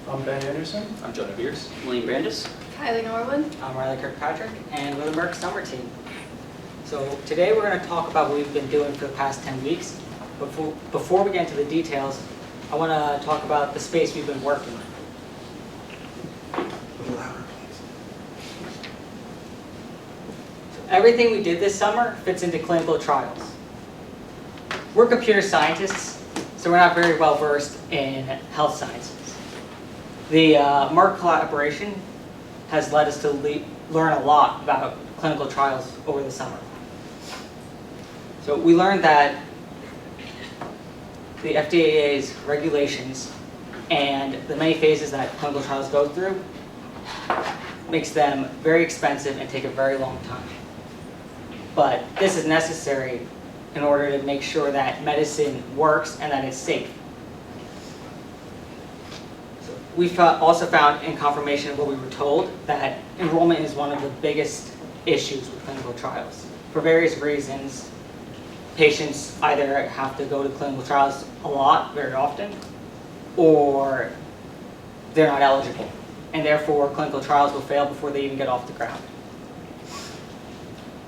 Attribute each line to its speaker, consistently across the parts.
Speaker 1: I'm Ben Anderson.
Speaker 2: I'm Jonah Beers.
Speaker 3: William Brandis.
Speaker 4: Kylie Norwood.
Speaker 5: I'm Riley Kirkpatrick, and we're the Merck summer team. So today we're going to talk about what we've been doing for the past 10 weeks. Before we get into the details, I want to talk about the space we've been working in. Everything we did this summer fits into clinical trials. We're computer scientists, so we're not very well versed in health sciences. The Merck collaboration has led us to learn a lot about clinical trials over the summer. So we learned that the FDA's regulations and the many phases that clinical trials go through makes them very expensive and take a very long time. But this is necessary in order to make sure that medicine works and that it's safe. We also found in confirmation of what we were told that enrollment is one of the biggest issues with clinical trials. For various reasons, patients either have to go to clinical trials a lot, very often, or they're not eligible. And therefore, clinical trials will fail before they even get off the ground.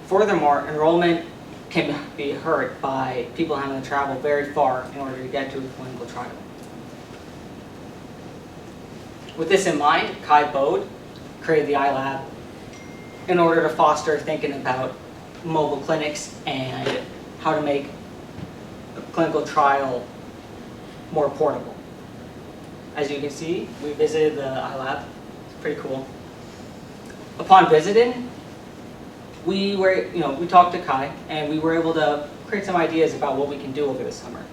Speaker 5: Furthermore, enrollment can be hurt by people having to travel very far in order to get to a clinical trial. With this in mind, Kai Bode created the iLab in order to foster thinking about mobile clinics and how to make a clinical trial more portable. As you can see, we visited the iLab. It's pretty cool. Upon visiting, we talked to Kai, and we were able to create some ideas about what we can do over the summer.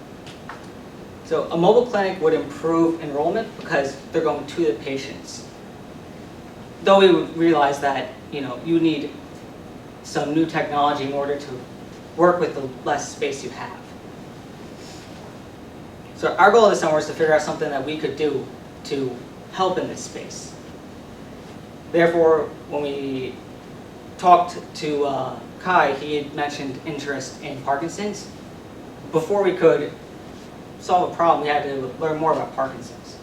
Speaker 5: So a mobile clinic would improve enrollment because they're going to the patients. Though we would realize that you need some new technology in order to work with the less space you have. So our goal this summer is to figure out something that we could do to help in this space. Therefore, when we talked to Kai, he had mentioned interest in Parkinson's. Before we could solve a problem, we had to learn more about Parkinson's.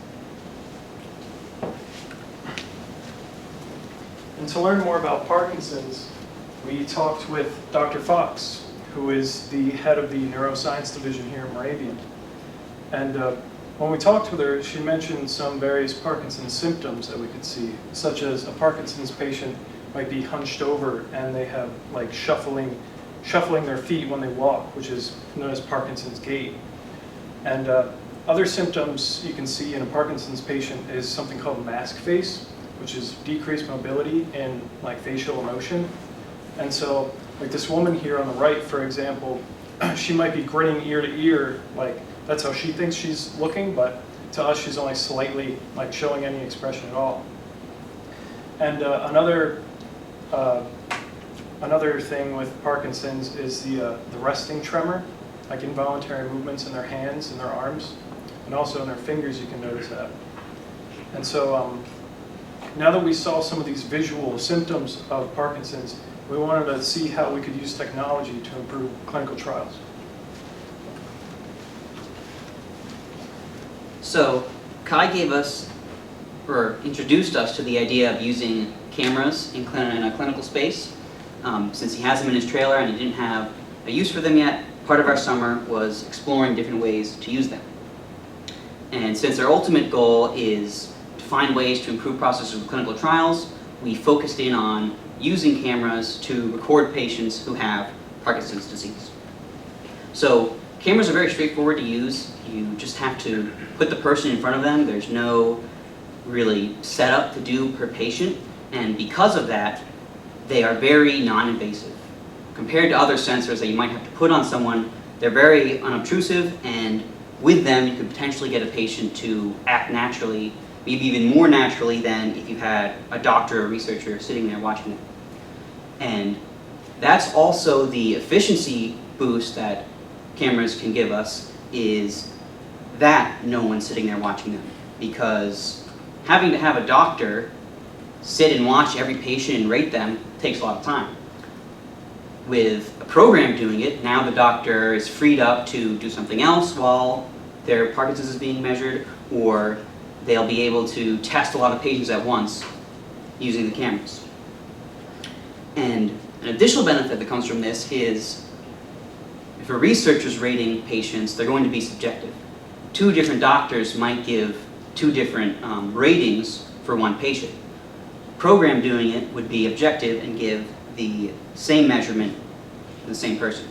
Speaker 1: And to learn more about Parkinson's, we talked with Dr. Fox, who is the head of the neuroscience division here at Moravian. And when we talked with her, she mentioned some various Parkinson's symptoms that we could see, such as a Parkinson's patient might be hunched over and they have like shuffling their feet when they walk, which is known as Parkinson's gait. And other symptoms you can see in a Parkinson's patient is something called mask face, which is decreased mobility in like facial emotion. And so like this woman here on the right, for example, she might be grinning ear to ear, like that's how she thinks she's looking, but to us she's only slightly like showing any expression at all. And another thing with Parkinson's is the resting tremor, like involuntary movements in their hands and their arms, and also in their fingers you can notice that. And so now that we saw some of these visual symptoms of Parkinson's, we wanted to see how we could use technology to improve clinical trials.
Speaker 3: So Kai introduced us to the idea of using cameras in a clinical space. Since he has them in his trailer and he didn't have a use for them yet, part of our summer was exploring different ways to use them. And since our ultimate goal is to find ways to improve processes of clinical trials, we focused in on using cameras to record patients who have Parkinson's disease. So cameras are very straightforward to use. You just have to put the person in front of them. There's no really setup to do per patient, and because of that, they are very non-invasive. Compared to other sensors that you might have to put on someone, they're very unobtrusive, and with them you could potentially get a patient to act naturally, maybe even more naturally than if you had a doctor or researcher sitting there watching them. And that's also the efficiency boost that cameras can give us, is that no one's sitting there watching them. Because having to have a doctor sit and watch every patient and rate them takes a lot of time. With a program doing it, now the doctor is freed up to do something else while their Parkinson's is being measured, or they'll be able to test a lot of patients at once using the cameras. And an additional benefit that comes from this is if a researcher's rating patients, they're going to be subjective. Two different doctors might give two different ratings for one patient. Program doing it would be objective and give the same measurement to the same person.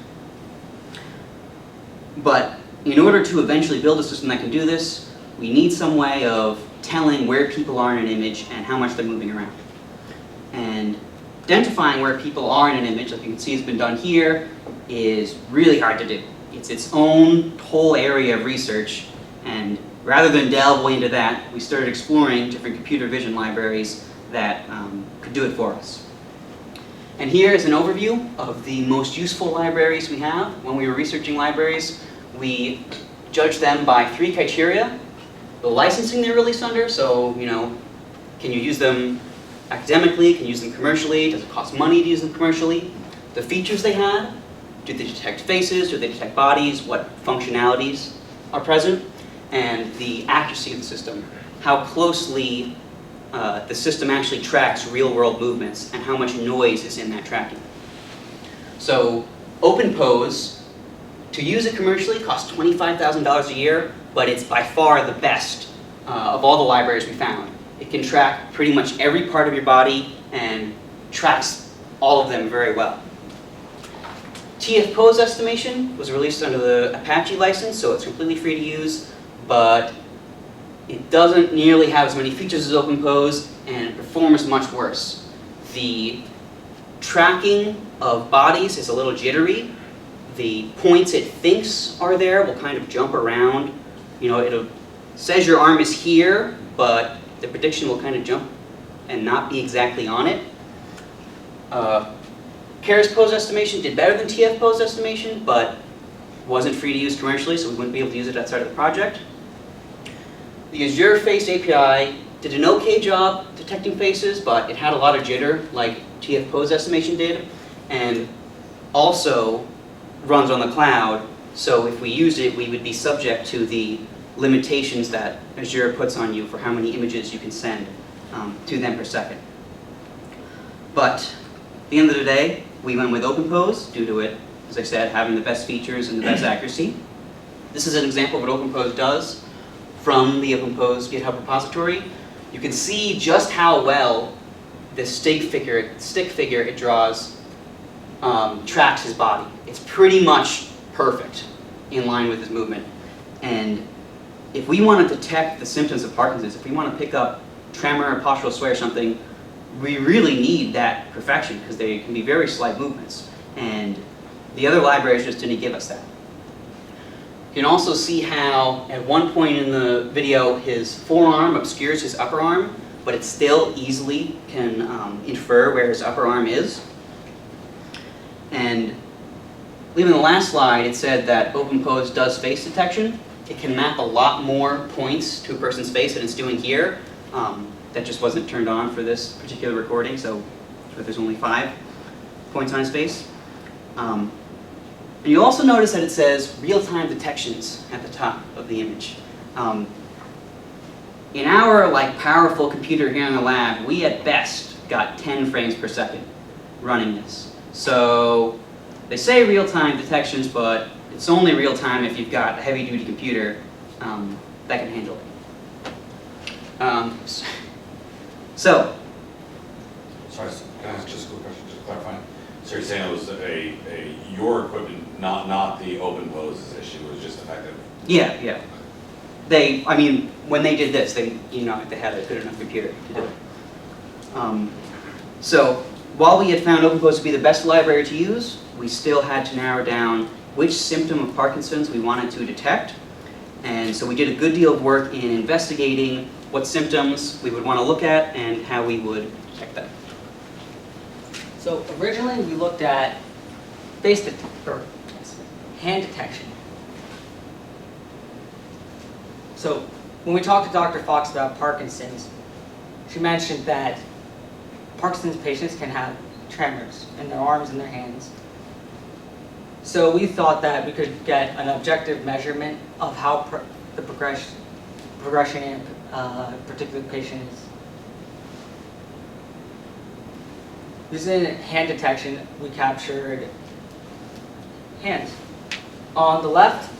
Speaker 3: But in order to eventually build a system that can do this, we need some way of telling where people are in an image and how much they're moving around. And identifying where people are in an image, like you can see has been done here, is really hard to do. It's its own whole area of research, and rather than delve way into that, we started exploring different computer vision libraries that could do it for us. And here is an overview of the most useful libraries we have. When we were researching libraries, we judged them by 3 criteria. The licensing they're released under, so, can you use them academically, can you use them commercially, does it cost money to use them commercially? The features they had, do they detect faces, do they detect bodies, what functionalities are present, and the accuracy of the system, how closely the system actually tracks real-world movements and how much noise is in that tracking. So OpenPose, to use it commercially, costs $25,000 a year, but it's by far the best of all the libraries we found. It can track pretty much every part of your body and tracks all of them very well. TF pose estimation was released under the Apache license, so it's completely free to use, but it doesn't nearly have as many features as OpenPose and performs much worse. The tracking of bodies is a little jittery. The points it thinks are there will kind of jump around. It says your arm is here, but the prediction will kind of jump and not be exactly on it. Keras pose estimation did better than TF pose estimation, but wasn't free to use commercially, so we wouldn't be able to use it outside of the project. The Azure Face API did an okay job detecting faces, but it had a lot of jitter, like TF pose estimation did, and also runs on the cloud, so if we used it, we would be subject to the limitations that Azure puts on you for how many images you can send to them per second. But at the end of the day, we went with OpenPose due to it, as I said, having the best features and the best accuracy. This is an example of what OpenPose does from the OpenPose GitHub repository. You can see just how well this stick figure it draws tracks his body. It's pretty much perfect in line with his movement. And if we want to detect the symptoms of Parkinson's, if we want to pick up tremor or postural sway or something, we really need that perfection because they can be very slight movements. And the other libraries just didn't give us that. You can also see how at one point in the video his forearm obscures his upper arm, but it still easily can infer where his upper arm is. And leaving the last slide, it said that OpenPose does face detection. It can map a lot more points to a person's face than it's doing here. That just wasn't turned on for this particular recording, so there's only 5 points on his face. And you'll also notice that it says real-time detections at the top of the image. In our powerful computer here in the lab, we at best got 10 frames per second running this. So they say real-time detections, but it's only real-time if you've got a heavy-duty computer that can handle it. So,
Speaker 2: Sorry, can I ask just a quick question, just clarifying? So you're saying it was your equipment, not the OpenPose's issue, it was just the fact that...
Speaker 3: Yeah. When they did this, they had a good enough computer to do it. So, while we had found OpenPose to be the best library to use, we still had to narrow down which symptom of Parkinson's we wanted to detect. And so we did a good deal of work in investigating what symptoms we would want to look at and how we would detect them.
Speaker 5: So originally we looked at hand detection. So when we talked to Dr. Fox about Parkinson's, she mentioned that Parkinson's patients can have tremors in their arms and their hands. So we thought that we could get an objective measurement of how the progression in a particular patient is. Using hand detection, we captured hands. On the left,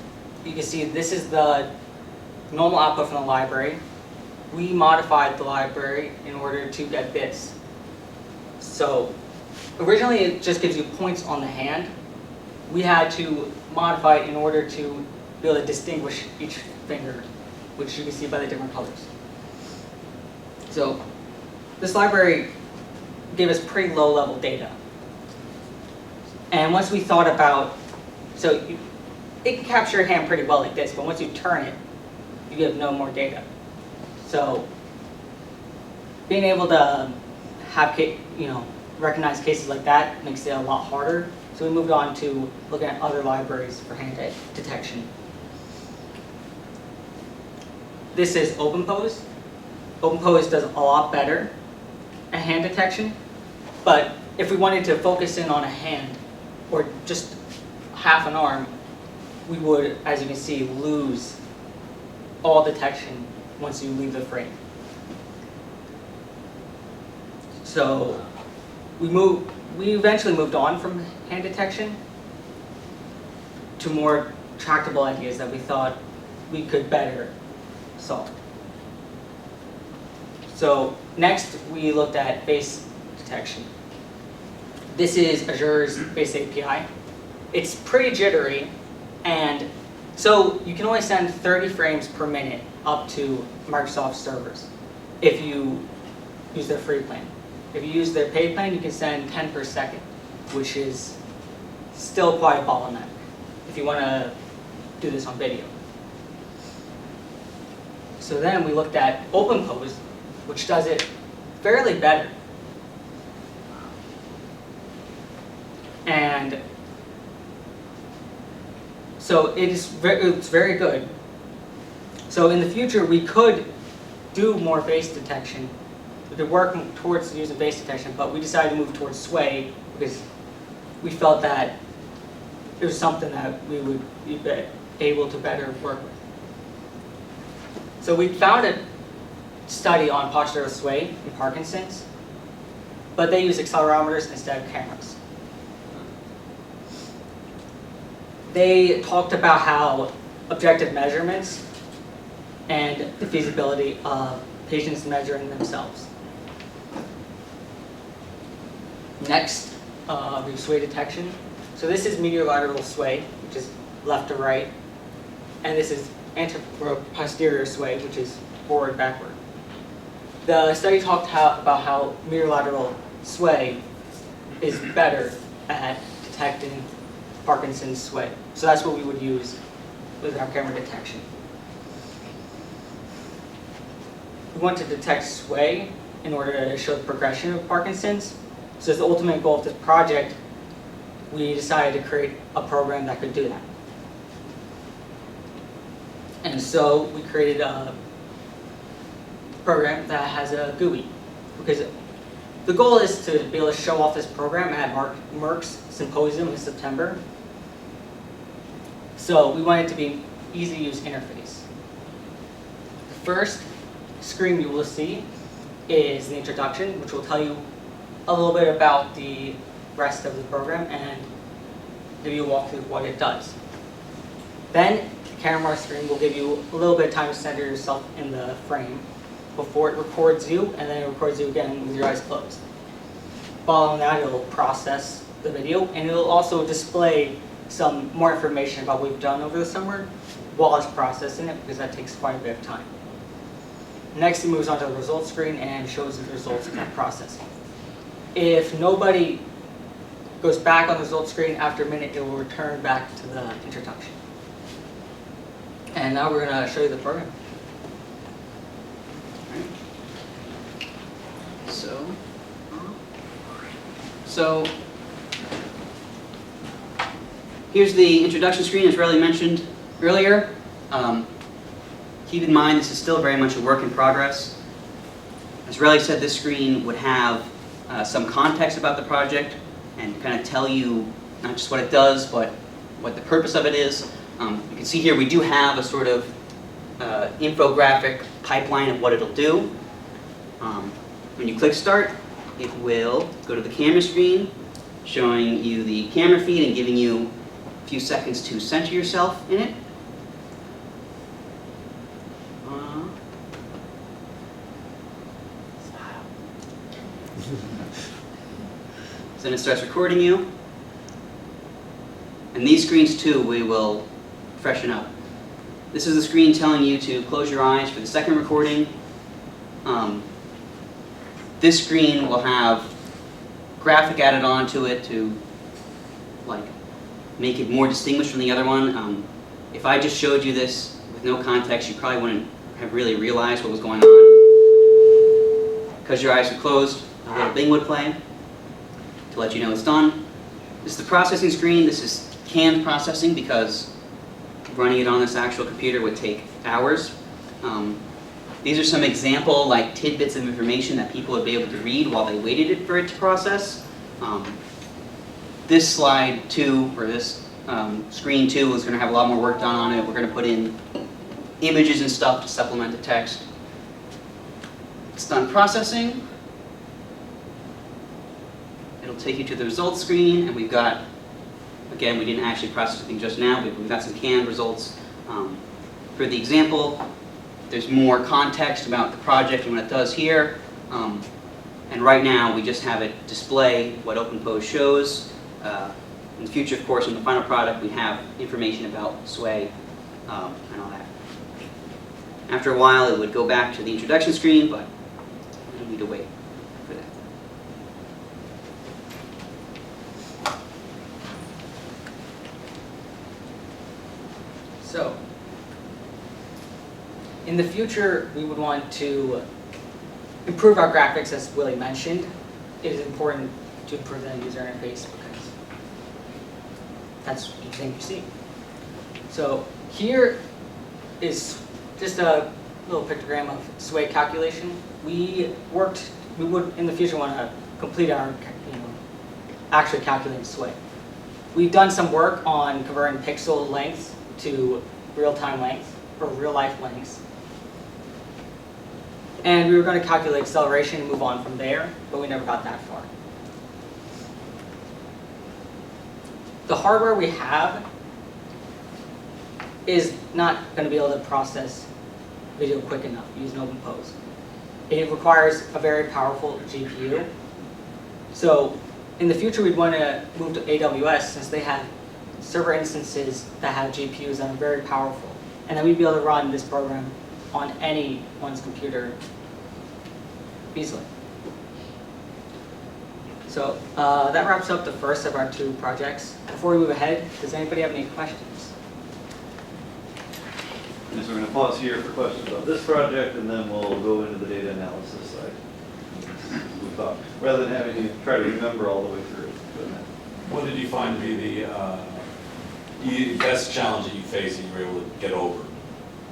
Speaker 5: you can see this is the normal output from the library. We modified the library in order to get this. So originally it just gives you points on the hand. We had to modify it in order to be able to distinguish each finger, which you can see by the different colors. So this library gave us pretty low level data. And once we thought about, it can capture your hand pretty well like this, but once you turn it, you get no more data. So being able to have, recognize cases like that makes it a lot harder. So we moved on to looking at other libraries for hand detection. This is OpenPose. OpenPose does a lot better at hand detection, but if we wanted to focus in on a hand or just half an arm, we would, as you can see, lose all detection once you leave the frame. So we eventually moved on from hand detection to more tractable ideas that we thought we could better solve. So next we looked at face detection. This is Azure's face API. It's pretty jittery, and so you can only send 30 frames per minute up to Microsoft servers if you use their free plan. If you use their paid plan, you can send 10 per second, which is still quite a bottleneck if you want to do this on video. So then we looked at OpenPose, which does it fairly better. And so it's very good. So in the future, we could do more face detection. We could work towards using face detection, but we decided to move towards sway because we felt that it was something that we would be able to better work with. So we found a study on postural sway in Parkinson's, but they use accelerometers instead of cameras. They talked about how objective measurements and the feasibility of patients measuring themselves. Next, we have sway detection. So this is medial lateral sway, which is left to right, and this is anteroposterior sway, which is forward backward. The study talked about how medial lateral sway is better at detecting Parkinson's sway. So that's what we would use with our camera detection. We want to detect sway in order to show the progression of Parkinson's. So as the ultimate goal of this project, we decided to create a program that could do that. And so we created a program that has a GUI, because the goal is to be able to show off this program at Merck's symposium in September. So we want it to be an easy-to-use interface. The first screen you will see is the introduction, which will tell you a little bit about the rest of the program and give you a walkthrough of what it does. Then the camera screen will give you a little bit of time to center yourself in the frame before it records you, and then it records you again with your eyes closed. Following that, it will process the video, and it will also display some more information about what we've done over the summer while it's processing it, because that takes quite a bit of time. Next, it moves on to the results screen and shows the results of that processing. If nobody goes back on the results screen after a minute, it will return back to the introduction. And now we're going to show you the program.
Speaker 3: So here's the introduction screen, as Riley mentioned earlier. Keep in mind, this is still very much a work in progress. As Riley said, this screen would have some context about the project and kind of tell you not just what it does, but what the purpose of it is. You can see here we do have a sort of infographic pipeline of what it'll do. When you click start, it will go to the camera screen, showing you the camera feed and giving you a few seconds to center yourself in it. So then it starts recording you. And these screens too, we will freshen up. This is the screen telling you to close your eyes for the second recording. This screen will have graphic added onto it to like make it more distinguished from the other one. If I just showed you this with no context, you probably wouldn't have really realized what was going on. Because your eyes are closed, a little thing would play to let you know it's done. This is the processing screen. This is canned processing because running it on this actual computer would take hours. These are some example like tidbits of information that people would be able to read while they waited for it to process. This slide 2, or this screen 2 is going to have a lot more work done on it. We're going to put in images and stuff to supplement the text. It's done processing. It'll take you to the results screen, and we've got, again, we didn't actually process anything just now, but we've got some canned results. For the example, there's more context about the project and what it does here. And right now, we just have it display what OpenPose shows. In the future, of course, in the final product, we have information about sway and all that. After a while, it would go back to the introduction screen, but we don't need to wait for that.
Speaker 5: So, in the future, we would want to improve our graphics, as Willie mentioned. It is important to improve the user interface because that's the thing you see. So here is just a little pictogram of sway calculation. We would in the future want to complete our, actually calculating sway. We've done some work on converting pixel lengths to real-time length or real-life lengths. And we were going to calculate acceleration and move on from there, but we never got that far. The hardware we have is not going to be able to process video quick enough using OpenPose. It requires a very powerful GPU. So in the future, we'd want to move to AWS since they have server instances that have GPUs that are very powerful. And then we'd be able to run this program on anyone's computer easily. So that wraps up the first of our 2 projects. Before we move ahead, does anybody have any questions?
Speaker 4: And so we're going to pause here for questions on this project, and then we'll go into the data analysis side. We thought, rather than having to try to remember all the way through.
Speaker 2: What did you find to be the best challenge that you faced that you were able to get over?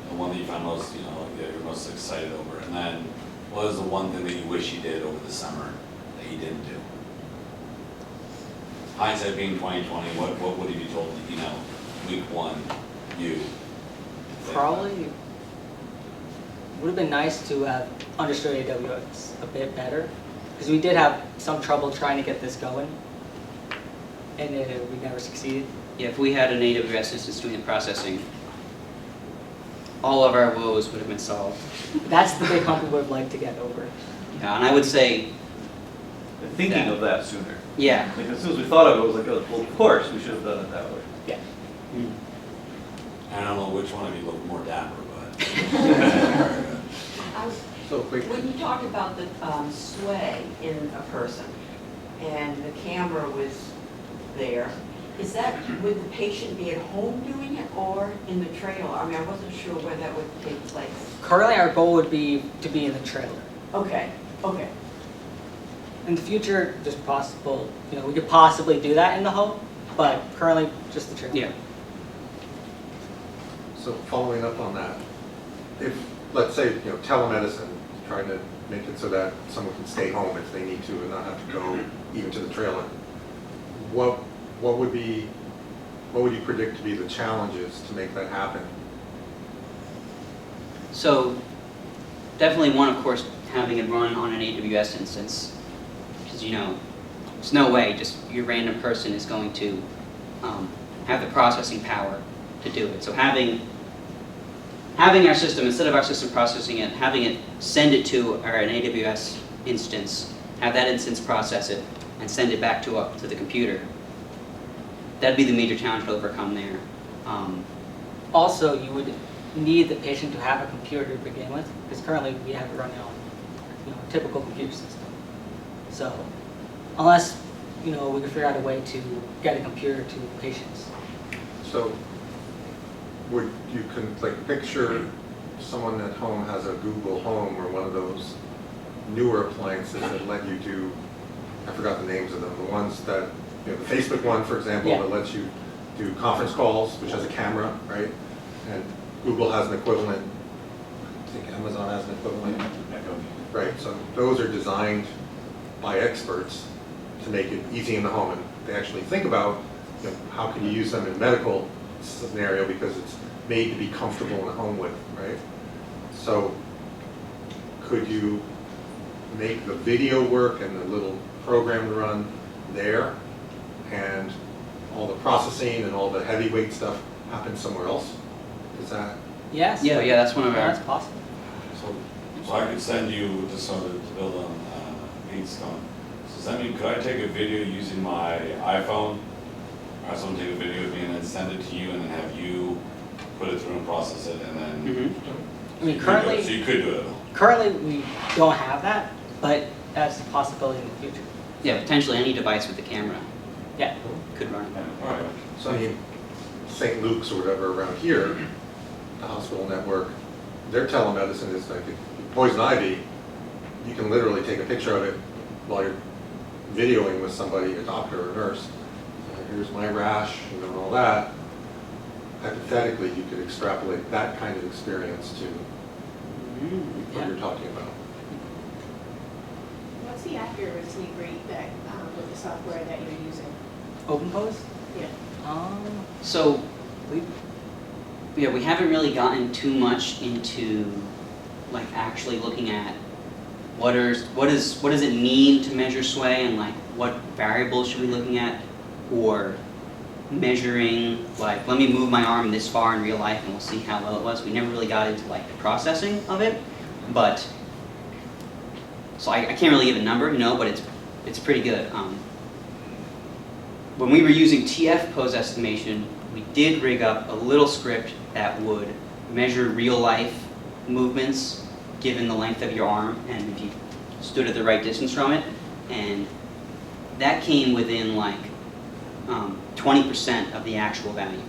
Speaker 2: The one that you found most, that you're most excited over? And then what was the one thing that you wish you did over the summer that you didn't do? Hindsight being 2020, what would you be told, week 1, you?
Speaker 5: Probably would have been nice to have understood AWS a bit better, because we did have some trouble trying to get this going, and we never succeeded.
Speaker 3: Yeah, if we had an AWS instance doing the processing, all of our woes would have been solved.
Speaker 5: That's the big hump we would have liked to get over.
Speaker 3: Yeah, and I would say,
Speaker 4: And thinking of that sooner.
Speaker 3: yeah.
Speaker 4: Like, as soon as we thought of it, it was like, oh, well, of course, we should have done it that way.
Speaker 5: Yeah.
Speaker 2: I don't know which one of you looked more dapper, but.
Speaker 6: So when you talked about the sway in a person and the camera was there, is that, would the patient be at home doing it or in the trailer? I mean, I wasn't sure where that would take place.
Speaker 5: Currently, our goal would be to be in the trailer.
Speaker 6: Okay, okay.
Speaker 5: In the future, there's possible, we could possibly do that in the home, but currently, just the trailer.
Speaker 3: Yeah.
Speaker 7: So following up on that, if, let's say, telemedicine, trying to make it so that someone can stay home if they need to and not have to go even to the trailer, what would you predict to be the challenges to make that happen?
Speaker 3: So definitely one, of course, having it run on an AWS instance, because there's no way just your random person is going to have the processing power to do it. So having our system, instead of our system processing it, having it send it to an AWS instance, have that instance process it, and send it back to the computer. That'd be the major challenge to overcome there.
Speaker 5: Also, you would need the patient to have a computer to begin with, because currently we have it running on a typical computer system. So unless we can figure out a way to get a computer to patients.
Speaker 7: So would you picture someone at home has a Google Home or one of those newer appliances that let you do, I forgot the names of them, the ones that, the Facebook one, for example,
Speaker 5: Yeah.
Speaker 7: that lets you do conference calls, which has a camera, right? And Google has an equivalent, I think Amazon has an equivalent. Right, so those are designed by experts to make it easy in the home, and they actually think about how can you use them in medical scenario because it's made to be comfortable in the home with, right? So could you make the video work and the little program to run there, and all the processing and all the heavyweight stuff happen somewhere else? Is that?
Speaker 5: Yes.
Speaker 3: Yeah, that's one of our.
Speaker 5: That's possible.
Speaker 2: So I could send you, just sort of to build on Pete's comment. So send me, could I take a video using my iPhone? Or have someone take a video of me and then send it to you and then have you put it through and process it and then?
Speaker 5: I mean, currently,
Speaker 2: So you could do it.
Speaker 5: currently we don't have that, but that's a possibility in the future.
Speaker 3: Yeah, potentially any device with a camera
Speaker 5: Yeah.
Speaker 3: could run it.
Speaker 2: All right.
Speaker 7: So I mean, St. Luke's or whatever around here, the hospital network, their telemedicine is like poison ivy. You can literally take a picture of it while you're videoing with somebody, a doctor or a nurse. Here's my rash, and all that. Hypothetically, you could extrapolate that kind of experience to what you're talking about.
Speaker 8: What's the accuracy rate that, with the software that you're using?
Speaker 5: OpenPose?
Speaker 8: Yeah.
Speaker 3: So we haven't really gotten too much into actually looking at what does it mean to measure sway, and what variables should we be looking at, or measuring let me move my arm this far in real life and we'll see how well it was. We never really got into the processing of it, but so I can't really give a number, but it's pretty good. When we were using TF pose estimation, we did rig up a little script that would measure real life movements given the length of your arm and if you stood at the right distance from it, and that came within 20% of the actual value.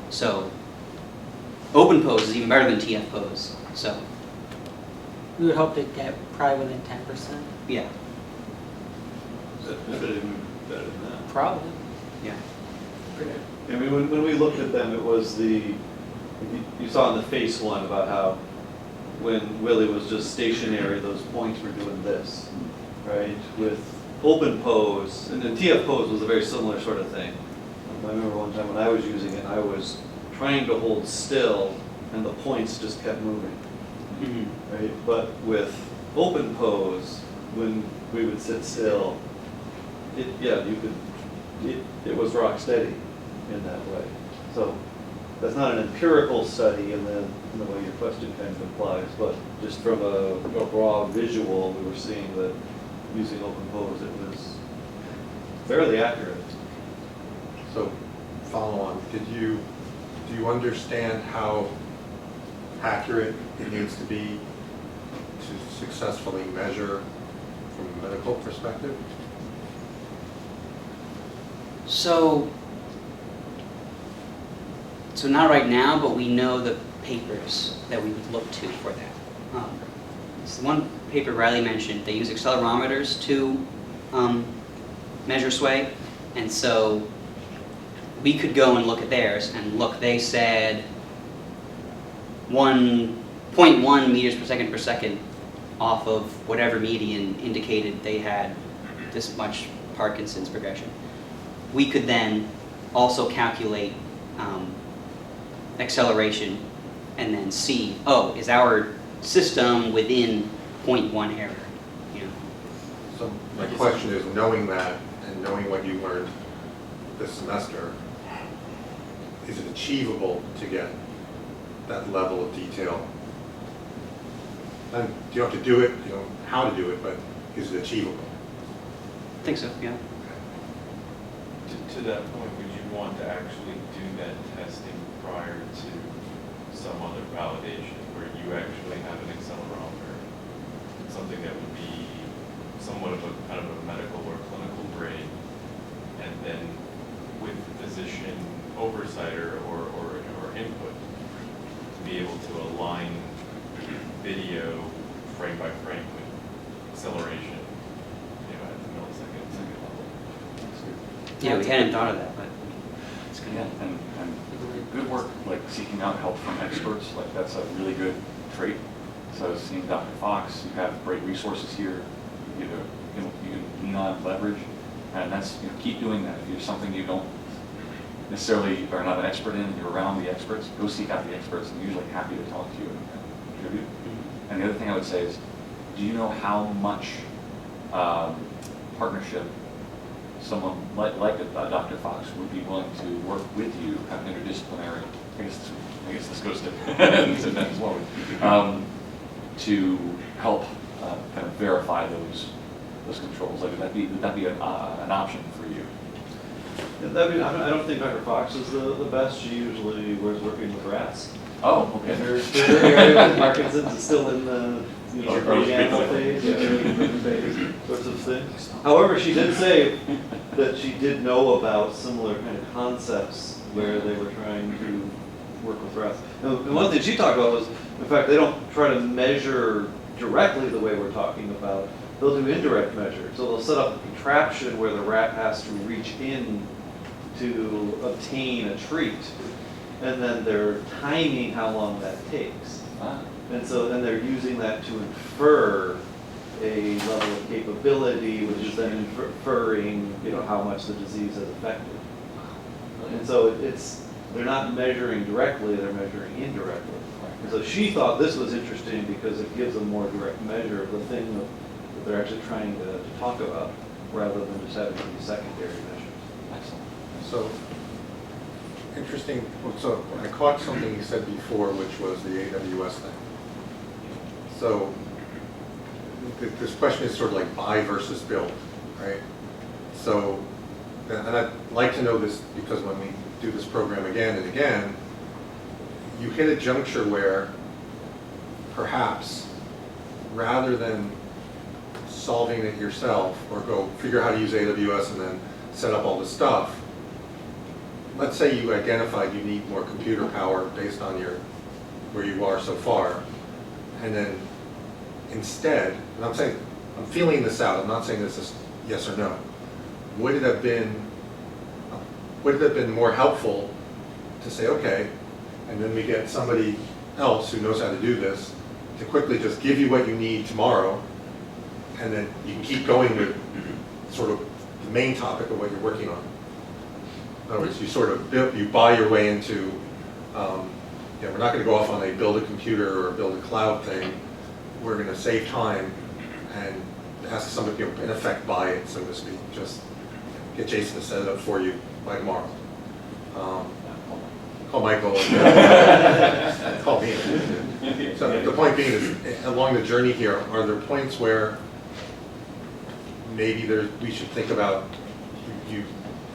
Speaker 3: So open pose is even better than TF pose. So
Speaker 5: We would hope to get probably within 10%.
Speaker 3: yeah,
Speaker 4: Better than that.
Speaker 5: Probably.
Speaker 3: yeah.
Speaker 4: I mean, when we looked at them, it was you saw in the face one about how when Willie was just stationary, those points were doing this, right? With open pose, and then TF pose was a very similar sort of thing. I remember one time when I was using it, I was trying to hold still, and the points just kept moving,
Speaker 3: Mm-hmm.
Speaker 4: right? But with open pose, when we would sit still, it was rock steady in that way. So that's not an empirical study in the way your question kind of implies, but just from a raw visual, we were seeing that using open pose, it was fairly accurate.
Speaker 7: So follow on, do you understand how accurate it needs to be to successfully measure from a medical perspective? So
Speaker 3: not right now, but we know the papers that we would look to for that. So one paper Riley mentioned, they use accelerometers to measure sway, and so we could go and look at theirs, and look, they said 1.1 meters per second off of whatever median indicated they had this much Parkinson's progression. We could then also calculate acceleration and then see, oh, is our system within 0.1 error? You know?
Speaker 7: So my question is, knowing that and knowing what you learned this semester, is it achievable to get that level of detail? And you don't have to do it, you know how to do it, but is it achievable?
Speaker 3: I think so, yeah.
Speaker 9: To that point, would you want to actually do that testing prior to some other validation where you actually have an accelerometer, something that would be somewhat of a kind of a medical or clinical grade, and then with physician oversight or input to be able to align video frame by frame with acceleration, at the millisecond, second level?
Speaker 3: Yeah, we hadn't thought of that, but it's good.
Speaker 10: Yeah, and good work, like seeking out help from experts, like that's a really good trait. So seeing Dr. Fox, you have great resources here, you can lean on, leverage, and that's, keep doing that. If you're something you don't necessarily are not an expert in, and you're around the experts, go seek out the experts, and they're usually happy to talk to you and contribute. And the other thing I would say is, do you know how much partnership someone like Dr. Fox would be willing to work with you, have interdisciplinary, I guess this goes to that as well, to help kind of verify those controls? Like, would that be an option for you?
Speaker 4: Yeah, I don't think Dr. Fox is the best. She usually was working with rats.
Speaker 10: Oh, okay.
Speaker 4: And her area with Parkinson's is still in the early animal phase, sorts of things. However, she did say that she did know about similar kind of concepts where they were trying to work with rats. And one thing she talked about was, in fact, they don't try to measure directly the way we're talking about. They'll do indirect measure. So they'll set up a contraption where the rat has to reach in to obtain a treat, and then they're timing how long that takes. And so then they're using that to infer a level of capability, which is then inferring, how much the disease has affected. And so they're not measuring directly, they're measuring indirectly. And so she thought this was interesting because it gives a more direct measure of the thing that they're actually trying to talk about, rather than just having these secondary measures.
Speaker 10: Excellent.
Speaker 7: So, interesting, so I caught something you said before, which was the AWS thing. So, this question is sort of like buy versus build, right? So, and I'd like to know this because when we do this program again and again, you hit a juncture where perhaps rather than solving it yourself or go figure out how to use AWS and then set up all this stuff, let's say you identified you need more computer power based on where you are so far, and then instead, and I'm feeling this out, I'm not saying this is yes or no, would it have been more helpful to say, okay, and then we get somebody else who knows how to do this to quickly just give you what you need tomorrow, and then you can keep going with sort of the main topic of what you're working on. In other words, you sort of you buy your way into, we're not going to go off on a build a computer or build a cloud thing. We're going to save time and ask somebody to, in effect, buy it, so to speak. Just get Jason to set it up for you by tomorrow. Call Michael. And, call me. So the point being is, along the journey here, are there points where maybe we should think about, you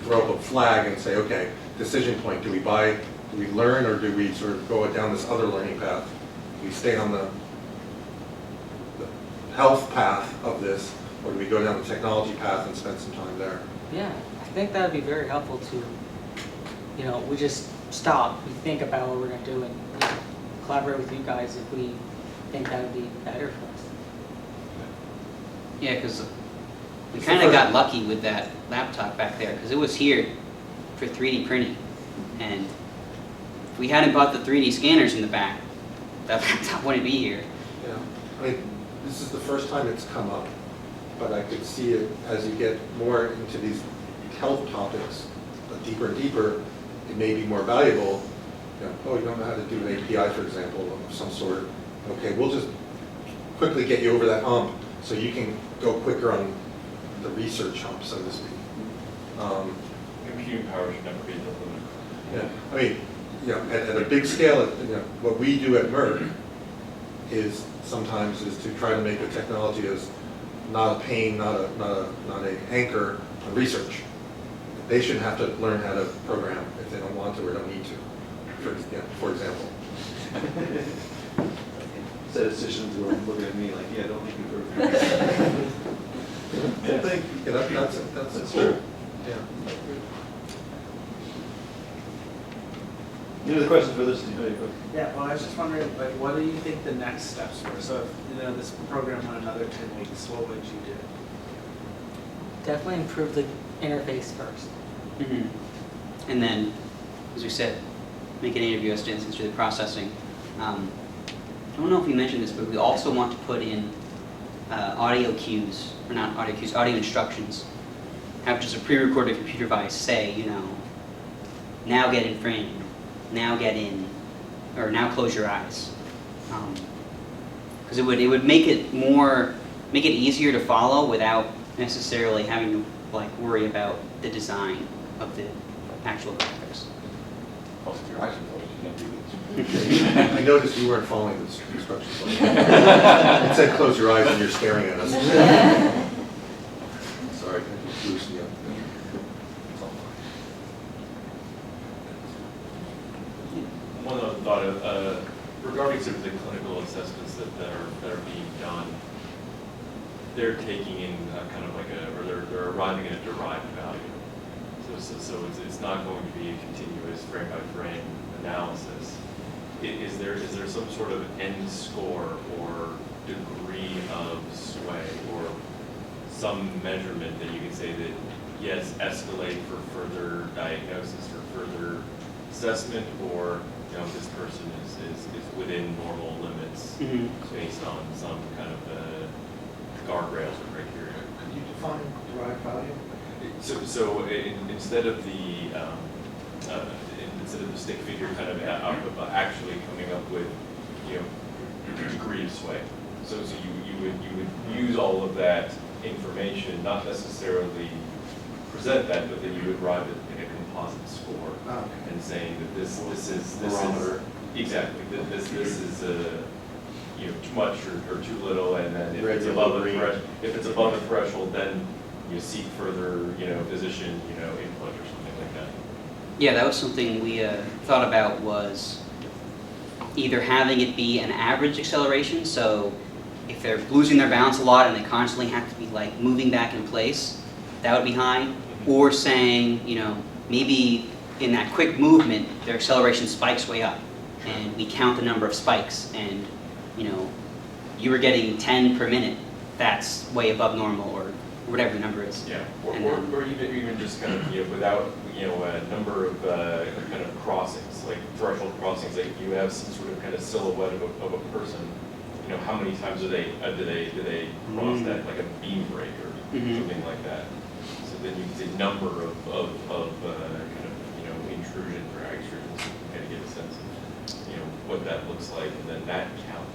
Speaker 7: throw up a flag and say, okay, decision point, do we learn, or do we sort of go down this other learning path? Do we stay on the health path of this, or do we go down the technology path and spend some time there?
Speaker 5: Yeah, I think that would be very helpful to, we just stop, we think about what we're going to do, and collaborate with you guys if we think that would be better for us.
Speaker 3: Yeah, because we kind of got lucky with that laptop back there, because it was here for 3D printing, and if we hadn't bought the 3D scanners in the back, that laptop wouldn't be here.
Speaker 7: Yeah, I mean, this is the first time it's come up, but I could see it as you get more into these health topics, but deeper and deeper, it may be more valuable oh, you don't know how to do an API, for example, of some sort. Okay, we'll just quickly get you over that hump so you can go quicker on the research hump, so to speak.
Speaker 9: Computing power should never be the limit.
Speaker 7: Yeah, I mean, at a big scale, what we do at Merck is sometimes to try to make the technology as not a pain, not a anchor on research. They shouldn't have to learn how to program if they don't want to or don't need to, for example.
Speaker 4: Statisticians were looking at me like, yeah, don't make me program.
Speaker 7: Yeah, that's true. Yeah.
Speaker 4: Any other questions for this? Oh, yeah, go ahead.
Speaker 11: Yeah, well, I was just wondering, like, what do you think the next steps were? So if, this program went another 10 weeks, what would you do?
Speaker 5: Definitely improve the interface first.
Speaker 3: And then, as we said, make an AWS instance through the processing. I don't know if we mentioned this, but we also want to put in audio cues, or not audio cues, audio instructions. Have just a pre-recorded computer device say, now get in frame, now get in, or now close your eyes. Because it would make it easier to follow without necessarily having to worry about the design of the actual graphics.
Speaker 10: Close your eyes and close, you can't do this.
Speaker 7: I noticed you weren't following the instructions. It said close your eyes and you're staring at us. Sorry, I just loosened you up. It's all fine.
Speaker 9: One other thought regarding sort of the clinical assessments that are being done, they're taking in kind of like they're arriving at a derived value. So it's not going to be a continuous frame by frame analysis. Is there some sort of end score or degree of sway or some measurement that you can say that yes, escalate for further diagnosis or further assessment, or this person is within normal limits based on some kind of guardrails or criteria?
Speaker 7: Could you define derived value?
Speaker 9: So instead of the stick figure kind of actually coming up with degree of sway. So you would use all of that information, not necessarily present that, but then you would arrive at a composite score and saying that this is exactly this is too much or too little, and then if it's above the threshold, then you seek further physician input or something like that.
Speaker 3: Yeah, that was something we thought about, was either having it be an average acceleration, so if they're losing their balance a lot and they constantly have to be moving back in place, that would be high, or saying, maybe in that quick movement, their acceleration spikes way up, and we count the number of spikes, and you were getting 10 per minute, that's way above normal, or whatever the number is.
Speaker 9: Yeah, or even just kind of without a number of kind of crossings, like threshold crossings, like you have some sort of kind of silhouette of a person. How many times do they cross that, like a beam break or something like that? So then you can say number of kind of intrusions or extrusions, kind of get a sense of what that looks like, and then that count.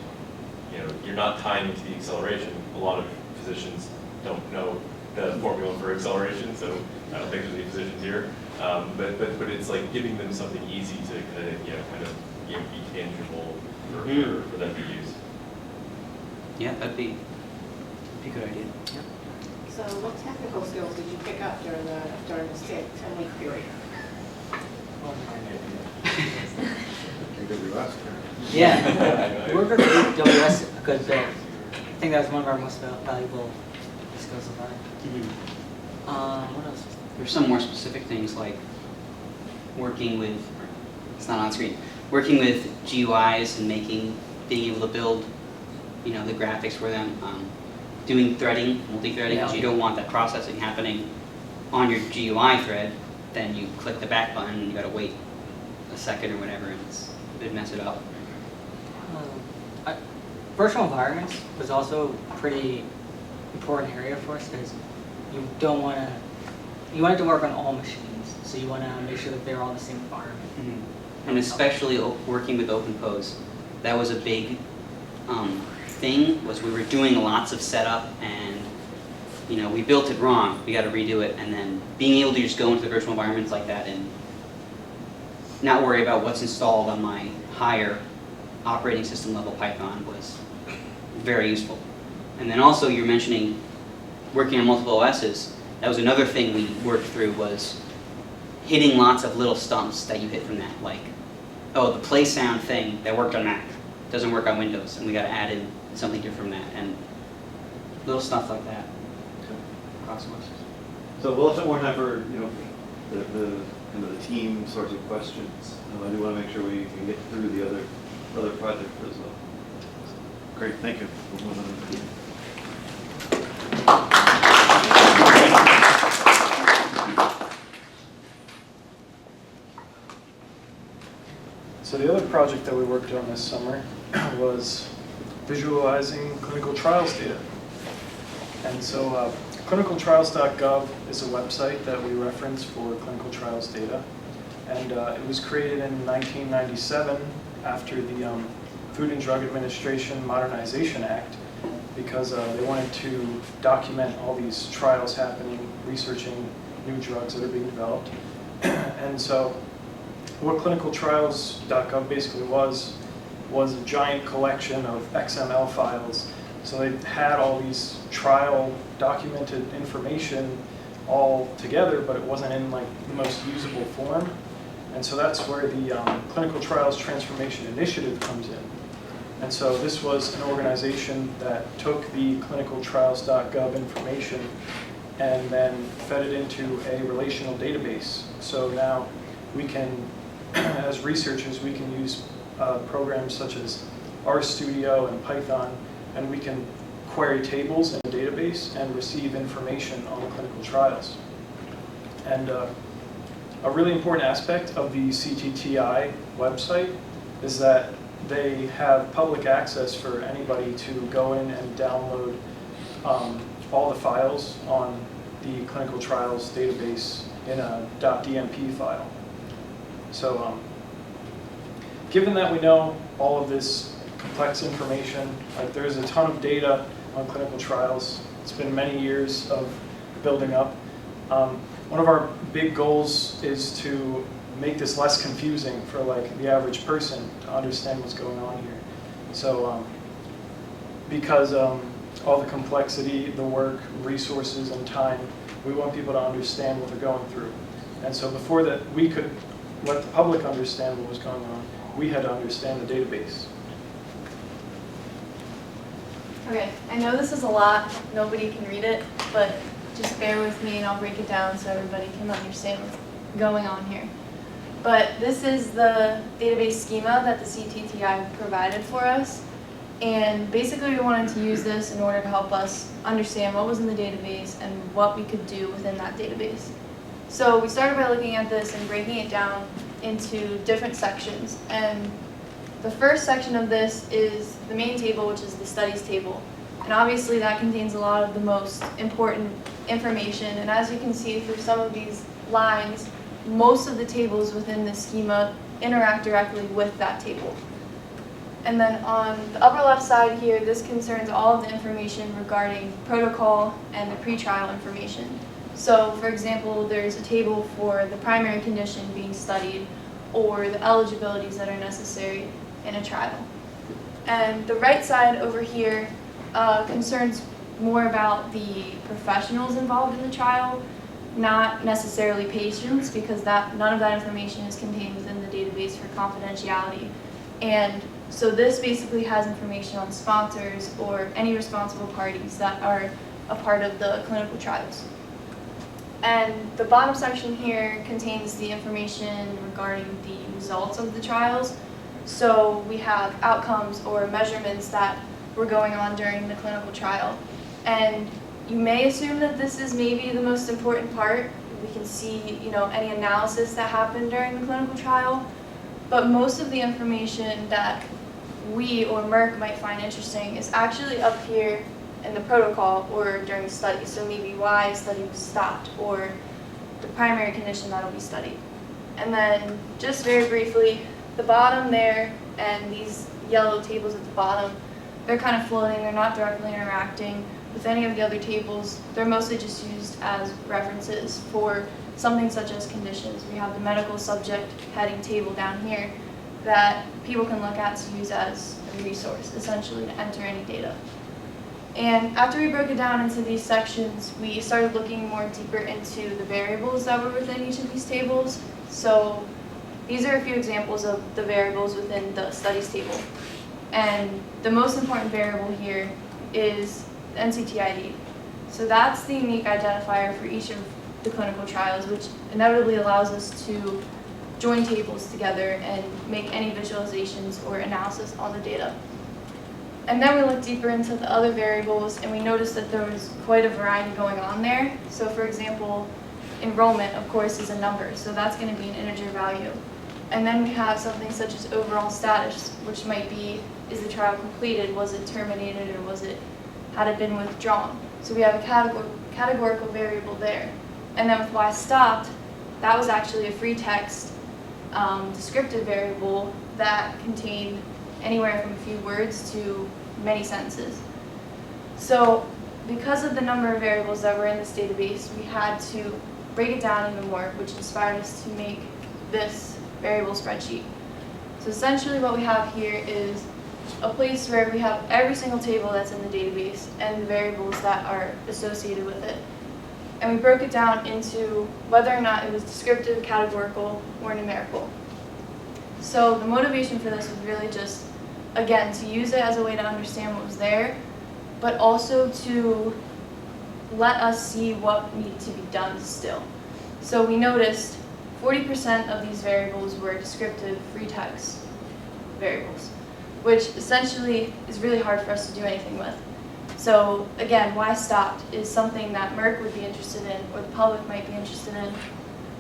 Speaker 9: You're not tying into the acceleration. A lot of physicians don't know the formula for acceleration, so I don't think there's any physicians here. But it's like giving them something easy to kind of be tangible for them to use.
Speaker 3: Yeah, that'd be a good idea. Yeah.
Speaker 8: So what technical skills did you pick up during the 10-week period?
Speaker 5: Yeah, we worked with AWS a good bit. I think that was one of our most valuable skills of learning. What else?
Speaker 3: There's some more specific things like working with, it's not on screen, working with GUIs and being able to build, the graphics for them. Doing threading, multi-threading, because you don't want that processing happening on your GUI thread. Then you click the back button and you gotta wait a second or whatever, and it'd mess it up.
Speaker 5: Virtual environments was also a pretty important area for us, because you want it to work on all machines, so you want to make sure that they're all in the same environment.
Speaker 3: And especially working with OpenPose, that was a big thing, was we were doing lots of setup and, you know, we built it wrong, we got to redo it, and then being able to just go into the virtual environments like that and not worry about what's installed on my higher operating system level Python was very useful. And then also you're mentioning working on multiple OSs. That was another thing we worked through, was hitting lots of little stumps that you hit from that, like, oh, the play sound thing that worked on Mac doesn't work on Windows, and we got to add in something different from that, and little stuff like that across OSs.
Speaker 4: So we'll have more time for, you know, the kind of the team sorts of questions. I do want to make sure we can get through the other projects as well. Great, thank you. We'll move on to the team.
Speaker 1: So the other project that we worked on this summer was visualizing clinical trials data. And so clinicaltrials.gov is a website that we reference for clinical trials data. And it was created in 1997 after the Food and Drug Administration Modernization Act, because they wanted to document all these trials happening, researching new drugs that are being developed. And so what clinicaltrials.gov basically was a giant collection of XML files. So they had all these trial documented information all together, but it wasn't in like the most usable form. And so that's where the Clinical Trials Transformation Initiative comes in. And so this was an organization that took the clinicaltrials.gov information and then fed it into a relational database. So now we can, as researchers, we can use programs such as RStudio and Python, and we can query tables in a database and receive information on the clinical trials. And a really important aspect of the CTTI website is that they have public access for anybody to go in and download all the files on the clinical trials database in a .dmp file. So given that we know all of this complex information, like there's a ton of data on clinical trials, it's been many years of building up. One of our big goals is to make this less confusing for like the average person to understand what's going on here. So because all the complexity, the work, resources, and time, we want people to understand what they're going through. And so before that we could let the public understand what was going on, we had to understand the database.
Speaker 12: Okay, I know this is a lot, nobody can read it, but just bear with me and I'll break it down so everybody can understand what's going on here. But this is the database schema that the CTTI provided for us, and basically we wanted to use this in order to help us understand what was in the database and what we could do within that database. So we started by looking at this and breaking it down into different sections, and the first section of this is the main table, which is the studies table. And obviously that contains a lot of the most important information, and as you can see through some of these lines, most of the tables within the schema interact directly with that table. And then on the upper left side here, this concerns all of the information regarding protocol and the pretrial information. So for example, there's a table for the primary condition being studied or the eligibilities that are necessary in a trial. And the right side over here concerns more about the professionals involved in the trial, not necessarily patients, because none of that information is contained within the database for confidentiality. And so this basically has information on sponsors or any responsible parties that are a part of the clinical trials. And the bottom section here contains the information regarding the results of the trials. So we have outcomes or measurements that were going on during the clinical trial. And you may assume that this is maybe the most important part. We can see, any analysis that happened during the clinical trial. But most of the information that we or Merck might find interesting is actually up here in the protocol or during the study. So maybe why a study was stopped or the primary condition that will be studied. And then just very briefly, the bottom there and these yellow tables at the bottom, they're kind of floating, they're not directly interacting with any of the other tables. They're mostly just used as references for something such as conditions. We have the medical subject heading table down here that people can look at to use as a resource, essentially, to enter any data. And after we broke it down into these sections, we started looking more deeper into the variables that were within each of these tables. So these are a few examples of the variables within the studies table. And the most important variable here is the NCTID. So that's the unique identifier for each of the clinical trials, which inevitably allows us to join tables together and make any visualizations or analysis on the data. And then we looked deeper into the other variables and we noticed that there was quite a variety going on there. So for example, enrollment, of course, is a number, so that's going to be an integer value. And then we have something such as overall status, which might be, is the trial completed, was it terminated, or had it been withdrawn? So we have a categorical variable there. And then with why stopped, that was actually a free text descriptive variable that contained anywhere from a few words to many sentences. So because of the number of variables that were in this database, we had to break it down even more, which inspired us to make this variable spreadsheet. So essentially what we have here is a place where we have every single table that's in the database and the variables that are associated with it. And we broke it down into whether or not it was descriptive, categorical, or numerical. So the motivation for this was really just, again, to use it as a way to understand what was there, but also to let us see what needed to be done still. So we noticed 40% of these variables were descriptive free text variables, which essentially is really hard for us to do anything with. So again, why stopped is something that Merck would be interested in, or the public might be interested in.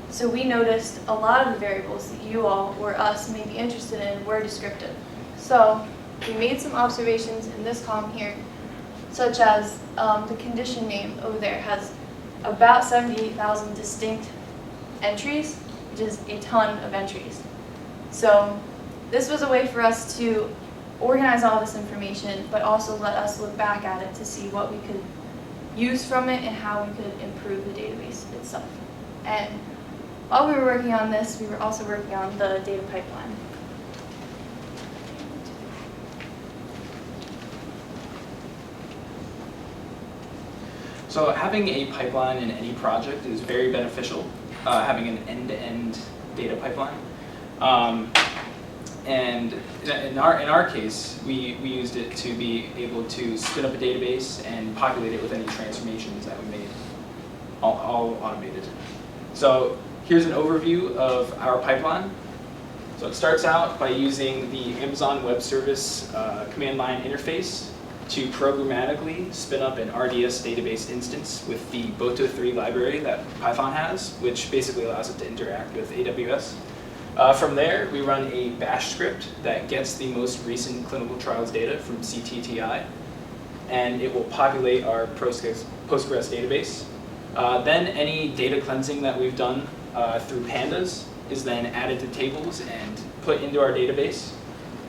Speaker 12: So we noticed a lot of the variables that you all or us may be interested in were descriptive. So we made some observations in this column here, such as the condition name over there has about 78,000 distinct entries, which is a ton of entries. So this was a way for us to organize all this information, but also let us look back at it to see what we could use from it and how we could improve the database itself. And while we were working on this, we were also working on the data pipeline.
Speaker 13: So having a pipeline in any project is very beneficial, having an end-to-end data pipeline. And in our case, we used it to be able to spin up a database and populate it with any transformations that we made, all automated. So here's an overview of our pipeline. So it starts out by using the Amazon Web Service command line interface to programmatically spin up an RDS database instance with the Boto3 library that Python has, which basically allows it to interact with AWS. From there, we run a bash script that gets the most recent clinical trials data from CTTI, and it will populate our Postgres database. Then any data cleansing that we've done through pandas is then added to tables and put into our database.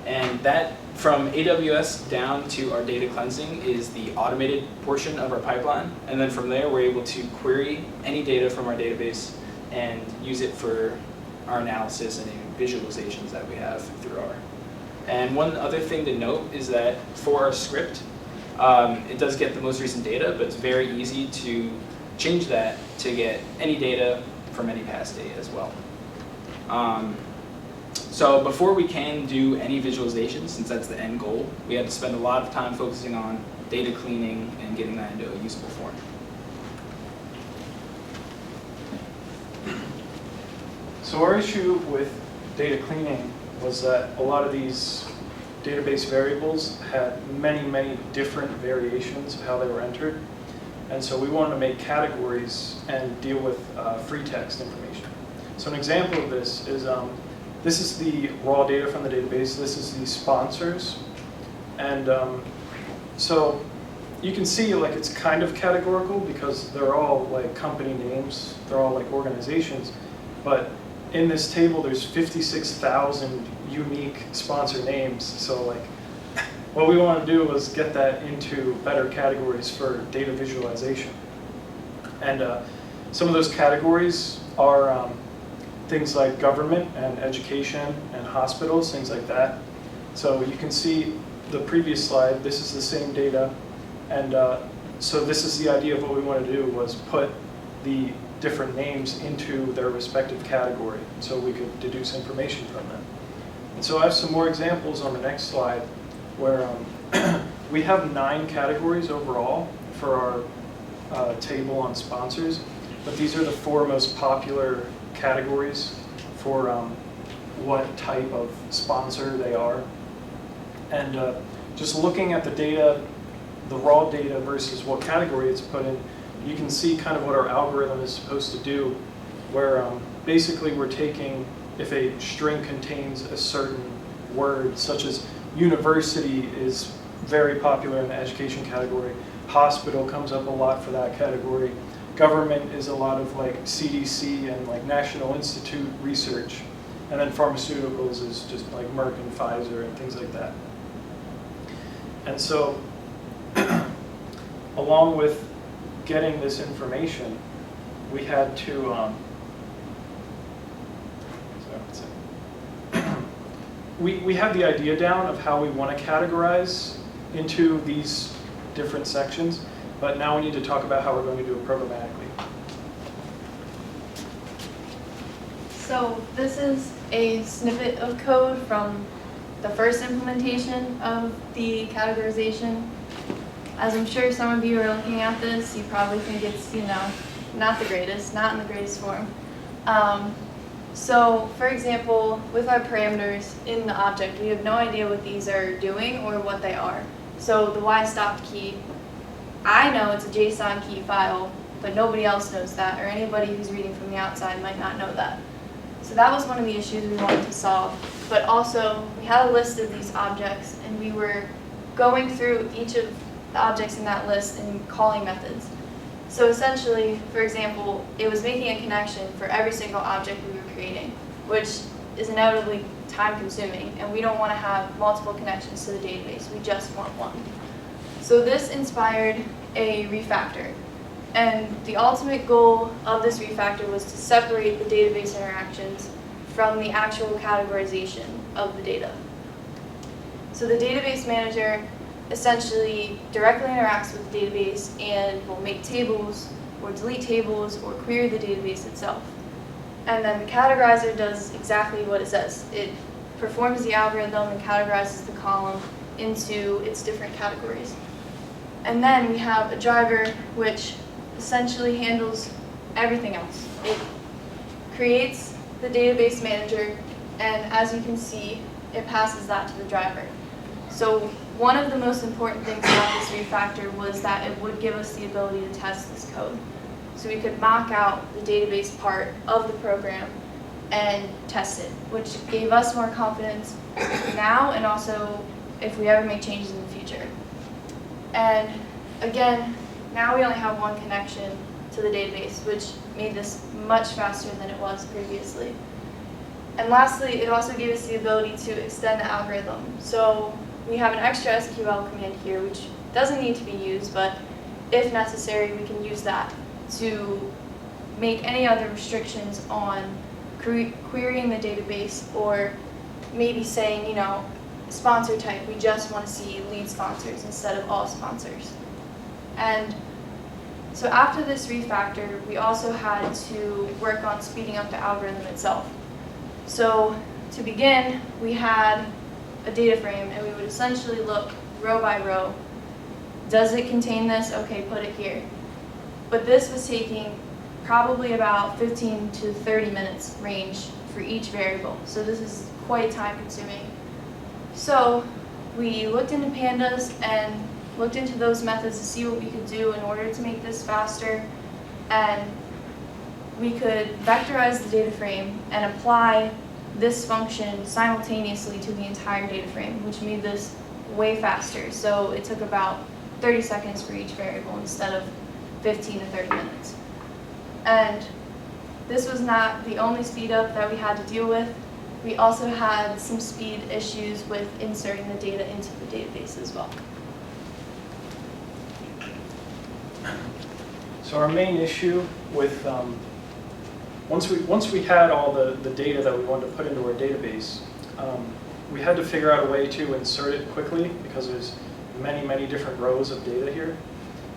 Speaker 13: And that, from AWS down to our data cleansing, is the automated portion of our pipeline. And then from there, we're able to query any data from our database and use it for our analysis and visualizations that we have through R. And one other thing to note is that for our script, it does get the most recent data, but it's very easy to change that to get any data from any past data as well. So before we can do any visualization, since that's the end goal, we had to spend a lot of time focusing on data cleaning and getting that into a usable form.
Speaker 1: So our issue with data cleaning was that a lot of these database variables had many, many different variations of how they were entered. And so we wanted to make categories and deal with free text information. So an example of this is the raw data from the database. This is the sponsors. And so you can see like it's kind of categorical because they're all like company names. They're all like organizations. But in this table, there's 56,000 unique sponsor names. So like, what we want to do was get that into better categories for data visualization. And some of those categories are things like government and education and hospitals, things like that. So you can see the previous slide, this is the same data. And so this is the idea of what we want to do, was put the different names into their respective category so we could deduce information from them. And so I have some more examples on the next slide where we have 9 categories overall for our table on sponsors, but these are the 4 most popular categories for what type of sponsor they are. And just looking at the data, the raw data versus what category it's put in, you can see kind of what our algorithm is supposed to do, where basically we're taking, if a string contains a certain word, such as university is very popular in the education category, hospital comes up a lot for that category, government is a lot of like CDC and like National Institute research, and then pharmaceuticals is just like Merck and Pfizer and things like that. And so, along with getting this information, we had to, we had the idea down of how we want to categorize into these different sections, but now we need to talk about how we're going to do it programmatically.
Speaker 12: So this is a snippet of code from the first implementation of the categorization. As I'm sure some of you are looking at this, you probably think it's, not the greatest, not in the greatest form. So, for example, with our parameters in the object, we have no idea what these are doing or what they are. So the why-stopped key, I know it's a JSON key file, but nobody else knows that, or anybody who's reading from the outside might not know that. So that was one of the issues we wanted to solve. But also, we had a list of these objects, and we were going through each of the objects in that list and calling methods. So essentially, for example, it was making a connection for every single object we were creating, which is inevitably time-consuming, and we don't want to have multiple connections to the database. We just want one. So this inspired a refactor. And the ultimate goal of this refactor was to separate the database interactions from the actual categorization of the data. So the database manager essentially directly interacts with the database and will make tables or delete tables or query the database itself. And then the categorizer does exactly what it says. It performs the algorithm and categorizes the column into its different categories. And then we have a driver which essentially handles everything else. It creates the database manager, and as you can see, it passes that to the driver. So one of the most important things about this refactor was that it would give us the ability to test this code. So we could mock out the database part of the program and test it, which gave us more confidence now and also if we ever make changes in the future. And again, now we only have one connection to the database, which made this much faster than it was previously. And lastly, it also gave us the ability to extend the algorithm. So we have an extra SQL command here, which doesn't need to be used, but if necessary, we can use that to make any other restrictions on querying the database, or maybe saying, sponsor type, we just want to see lead sponsors instead of all sponsors. And so after this refactor, we also had to work on speeding up the algorithm itself. So to begin, we had a data frame, and we would essentially look row by row. Does it contain this? Okay, put it here. But this was taking probably about 15 to 30 minutes range for each variable. So this is quite time consuming. So we looked into pandas and looked into those methods to see what we could do in order to make this faster. And we could vectorize the data frame and apply this function simultaneously to the entire data frame, which made this way faster. So it took about 30 seconds for each variable instead of 15 to 30 minutes. And this was not the only speed up that we had to deal with. We also had some speed issues with inserting the data into the database as well.
Speaker 1: So our main issue with, once we had all the data that we wanted to put into our database, we had to figure out a way to insert it quickly because there's many different rows of data here.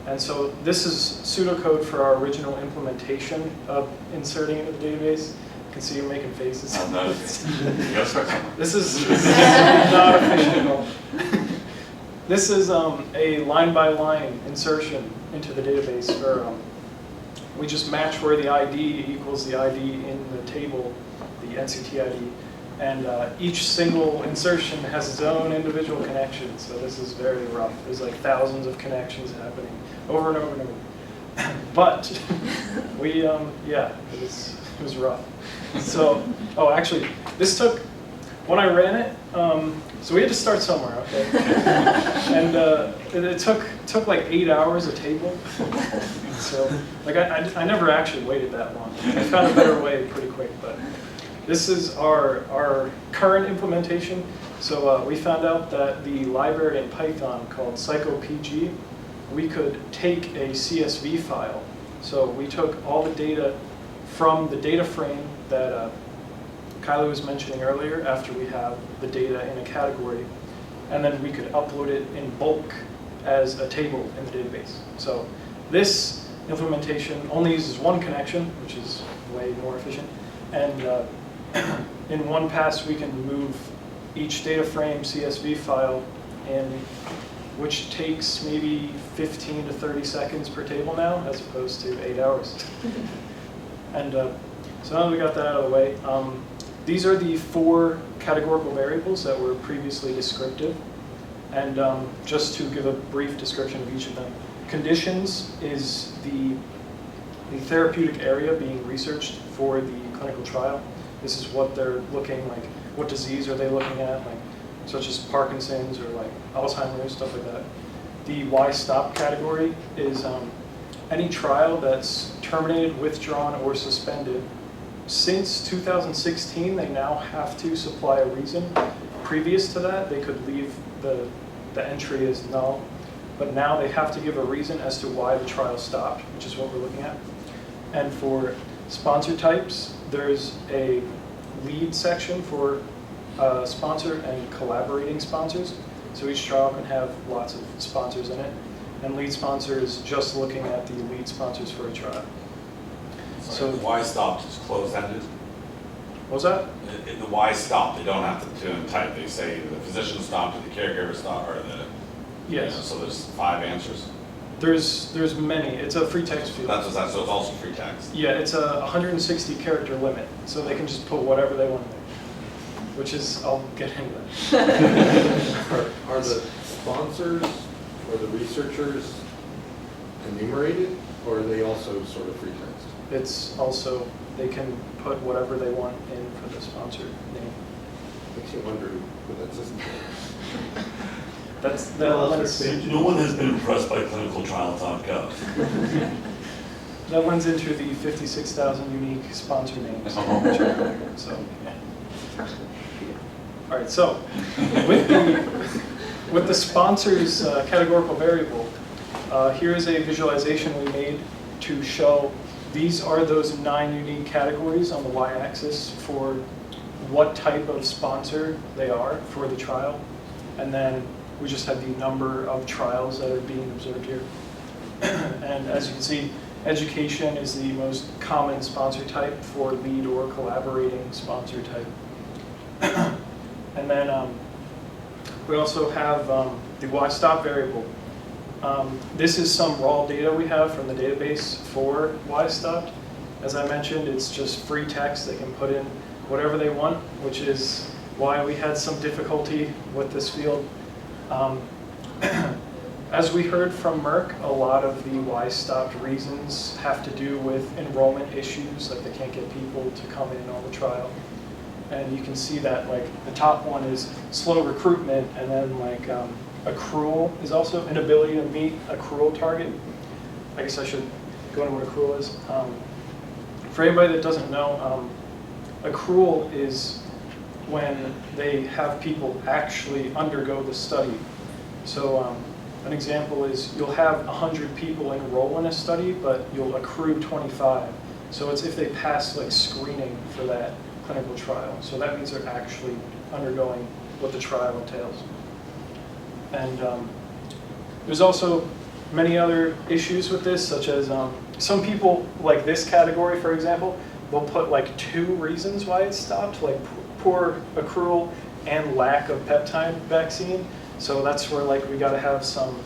Speaker 1: And so this is pseudocode for our original implementation of inserting it into the database. I can see you making faces.
Speaker 10: Oh, no. You gotta start somewhere.
Speaker 1: This is not efficient at all. This is a line-by-line insertion into the database where we just match where the ID equals the ID in the table, the NCT ID, and each single insertion has its own individual connection, so this is very rough. There's like thousands of connections happening over and over and over. But we, yeah, it was rough. So, oh, actually, this took, when I ran it, so we had to start somewhere, okay? And it took like 8 hours a table. So, like, I never actually waited that long. I found a better way pretty quick, but this is our current implementation. So we found out that the library in Python called psychopg, we could take a CSV file. So we took all the data from the data frame that Kylie was mentioning earlier after we have the data in a category, and then we could upload it in bulk as a table in the database. So this implementation only uses one connection, which is way more efficient, and in one pass we can move each data frame CSV file in, which takes maybe 15 to 30 seconds per table now, as opposed to 8 hours. And so now that we got that out of the way, these are the 4 categorical variables that were previously descriptive. And just to give a brief description of each of them, conditions is the therapeutic area being researched for the clinical trial. This is what they're looking like. What disease are they looking at, like such as Parkinson's or like Alzheimer's, stuff like that. The why stop category is any trial that's terminated, withdrawn, or suspended. Since 2016, they now have to supply a reason. Previous to that, they could leave the entry as null, but now they have to give a reason as to why the trial stopped, which is what we're looking at. And for sponsor types, there's a lead section for sponsor and collaborating sponsors. So each trial can have lots of sponsors in it. And lead sponsor is just looking at the lead sponsors for a trial.
Speaker 2: So the why stopped is closed-ended?
Speaker 1: What was that?
Speaker 2: The why stopped, they don't have to do and type. They say the physician stopped, or the caregiver stopped, or the,
Speaker 1: Yes.
Speaker 2: so there's 5 answers?
Speaker 1: There's many. It's a free text field.
Speaker 2: That's what that, so it's also free text?
Speaker 1: Yeah, it's a 160 character limit, so they can just put whatever they want in there. Which is, I'll get into that.
Speaker 7: Are the sponsors or the researchers enumerated, or are they also sort of free text?
Speaker 1: It's also, they can put whatever they want in for the sponsor name.
Speaker 7: Makes you wonder who that system is.
Speaker 2: No one has been impressed by clinicaltrial.gov.
Speaker 1: That lends into the 56,000 unique sponsor names. So, yeah. All right, so with the sponsors categorical variable, here is a visualization we made to show these are those 9 unique categories on the y-axis for what type of sponsor they are for the trial. And then we just have the number of trials that are being observed here. And as you can see, education is the most common sponsor type for lead or collaborating sponsor type. And then we also have the y-stop variable. This is some raw data we have from the database for y-stopped. As I mentioned, it's just free text. They can put in whatever they want, which is why we had some difficulty with this field. As we heard from Merck, a lot of the y-stopped reasons have to do with enrollment issues, like they can't get people to come in on the trial. And you can see that, like, the top one is slow recruitment, and then like accrual is also inability to meet accrual target. I guess I should go into what accrual is. For anybody that doesn't know, accrual is when they have people actually undergo the study. So an example is you'll have 100 people enroll in a study, but you'll accrue 25. So it's if they pass like screening for that clinical trial. So that means they're actually undergoing what the trial entails. And there's also many other issues with this, such as some people, like this category, for example, they'll put like 2 reasons why it stopped, like poor accrual and lack of peptide vaccine. So that's where like we got to have some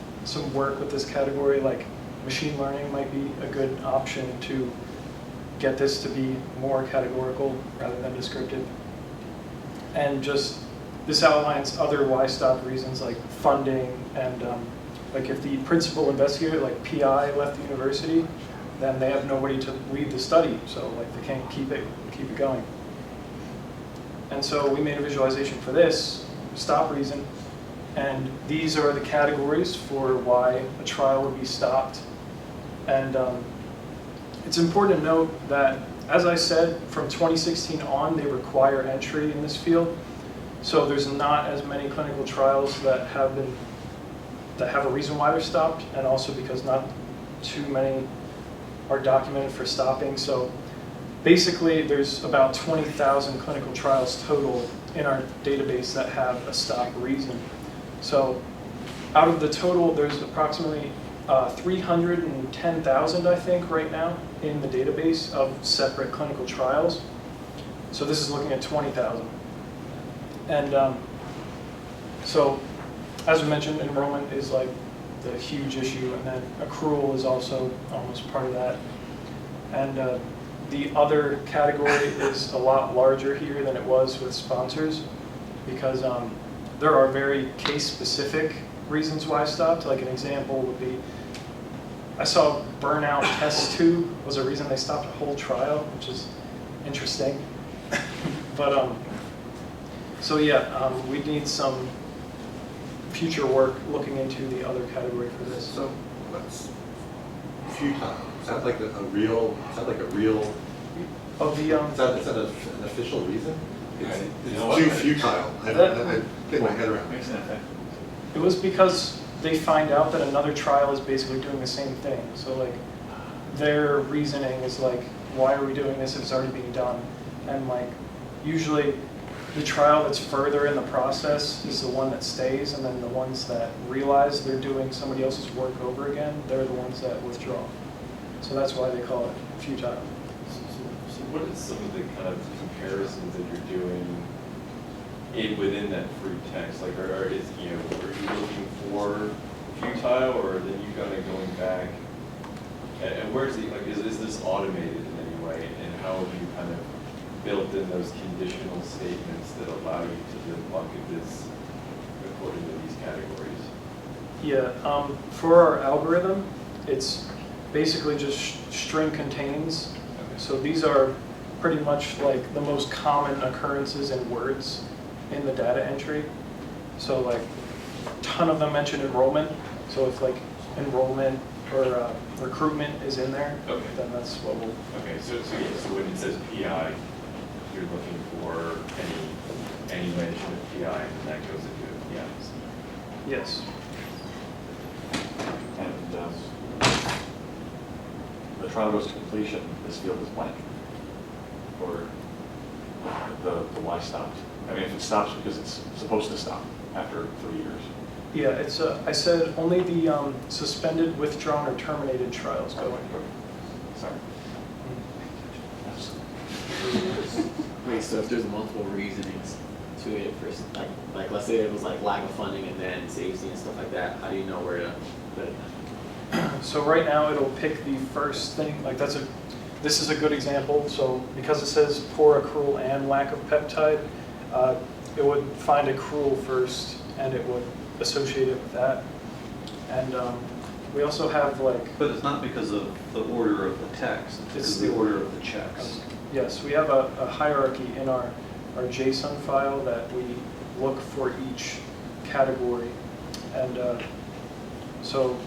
Speaker 1: work with this category. Like machine learning might be a good option to get this to be more categorical rather than descriptive. And just this outlines other why stop reasons like funding and like if the principal investigator, like PI, left the university, then they have nobody to lead the study, so like they can't keep it going. And so we made a visualization for this stop reason, and these are the categories for why a trial would be stopped. And it's important to note that, as I said, from 2016 on, they require entry in this field. So there's not as many clinical trials that have a reason why they're stopped, and also because not too many are documented for stopping. So basically, there's about 20,000 clinical trials total in our database that have a stop reason. So out of the total, there's approximately 310,000, I think, right now in the database of separate clinical trials. So this is looking at 20,000. And so, as we mentioned, enrollment is like the huge issue, and then accrual is also almost part of that. And the other category is a lot larger here than it was with sponsors, because there are very case-specific reasons why I stopped. Like an example would be, I saw burnout test tube was a reason they stopped a whole trial, which is interesting. But so yeah, we need some future work looking into the other category for this.
Speaker 7: So what's futile? Sounds like a real.
Speaker 1: Of the
Speaker 7: Is that an official reason? It's
Speaker 2: You know what?
Speaker 7: too futile. I get my head around it.
Speaker 10: Makes an effect.
Speaker 1: It was because they find out that another trial is basically doing the same thing. So like their reasoning is like, why are we doing this if it's already being done? And like usually the trial that's further in the process is the one that stays, and then the ones that realize they're doing somebody else's work over again, they're the ones that withdraw. So that's why they call it futile.
Speaker 9: So what is some of the kind of comparisons that you're doing within that free text? Like, are you looking for futile, or then you kind of going back, and where's is this automated in any way, and how have you kind of built in those conditional statements that allow you to then bucket this according to these categories?
Speaker 1: Yeah, for our algorithm, it's basically just string contains.
Speaker 9: Okay.
Speaker 1: So these are pretty much like the most common occurrences in words in the data entry. So like a ton of them mention enrollment. So if like enrollment or recruitment is in there,
Speaker 9: Okay.
Speaker 1: then that's what we'll.
Speaker 9: Okay, so when it says PI, you're looking for any mention of PI, and that goes into the PIs.
Speaker 1: Yes.
Speaker 10: And the trial goes to completion, this field is blank. Or the why stopped. I mean, if it stops because it's supposed to stop after 3 years.
Speaker 1: Yeah, it's I said only the suspended, withdrawn, or terminated trials go in.
Speaker 10: Sorry.
Speaker 11: Wait, so if there's multiple reasonings to it, for like let's say it was like lack of funding and then safety and stuff like that, how do you know where to put it?
Speaker 1: So right now it'll pick the first thing, like this is a good example. So because it says poor accrual and lack of peptide, it would find accrual first and it would associate it with that. And we also have like...
Speaker 4: But it's not because of the order of the text, it's the order of the checks.
Speaker 1: Yes, we have a hierarchy in our JSON file that we look for each category. And so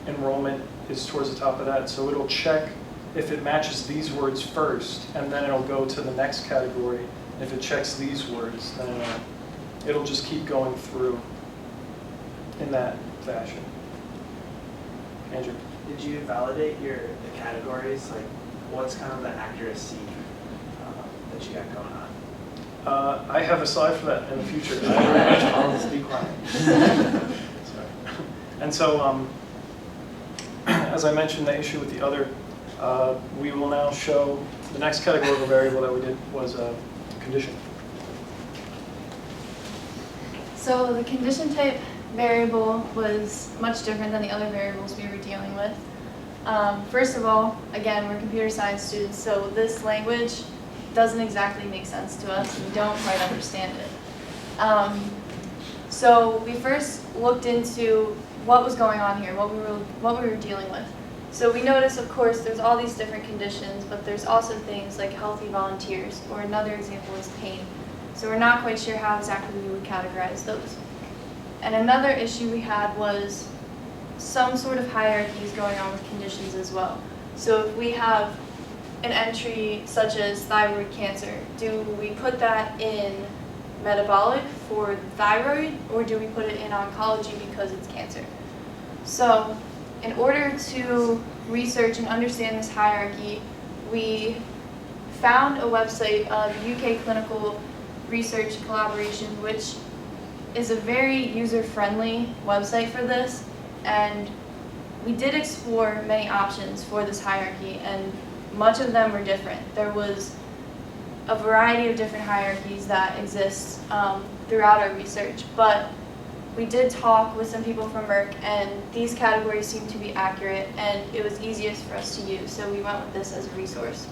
Speaker 1: enrollment is towards the top of that. So it'll check if it matches these words first, and then it'll go to the next category If it checks these words, then it'll just keep going through in that fashion. Andrew?
Speaker 14: Did you validate the categories? Like, what's kind of the accuracy that you got going on?
Speaker 1: I have a slide for that in the future.
Speaker 14: I'll just be quiet.
Speaker 1: Sorry. And so, as I mentioned, the issue with the other, we will now show the next categorical variable that we did was condition.
Speaker 12: So the condition type variable was much different than the other variables we were dealing with. First of all, again, we're computer science students, so this language doesn't exactly make sense to us. We don't quite understand it. So we first looked into what was going on here, what we were dealing with. So we noticed, of course, there's all these different conditions, but there's also things like healthy volunteers, or another example is pain. So we're not quite sure how exactly we would categorize those. And another issue we had was some sort of hierarchies going on with conditions as well. So if we have an entry such as thyroid cancer, do we put that in metabolic for thyroid, or do we put it in oncology because it's cancer? So in order to research and understand this hierarchy, we found a website of UK Clinical Research Collaboration, which is a very user-friendly website for this, and we did explore many options for this hierarchy, and much of them were different. There was a variety of different hierarchies that exist throughout our research, but we did talk with some people from Merck, and these categories seemed to be accurate, and it was easiest for us to use, so we went with this as a resource.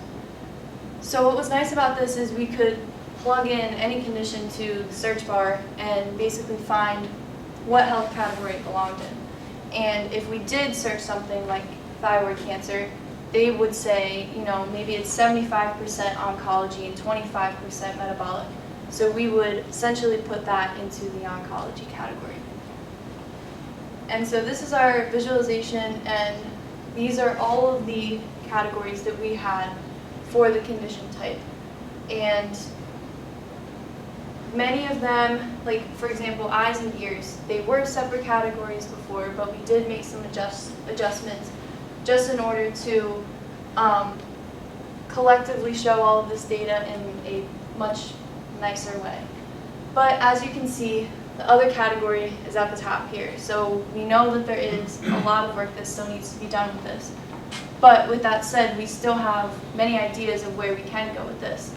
Speaker 12: So what was nice about this is we could plug in any condition to the search bar and basically find what health category it belonged in. And if we did search something like thyroid cancer, they would say, you know, maybe it's 75% oncology and 25% metabolic. So we would essentially put that into the oncology category. And so this is our visualization, and these are all of the categories that we had for the condition type. And many of them, like for example, eyes and ears, they were separate categories before, but we did make some adjustments just in order to collectively show all of this data in a much nicer way. But as you can see, the other category is at the top here. So we know that there is a lot of work that still needs to be done with this. But with that said, we still have many ideas of where we can go with this.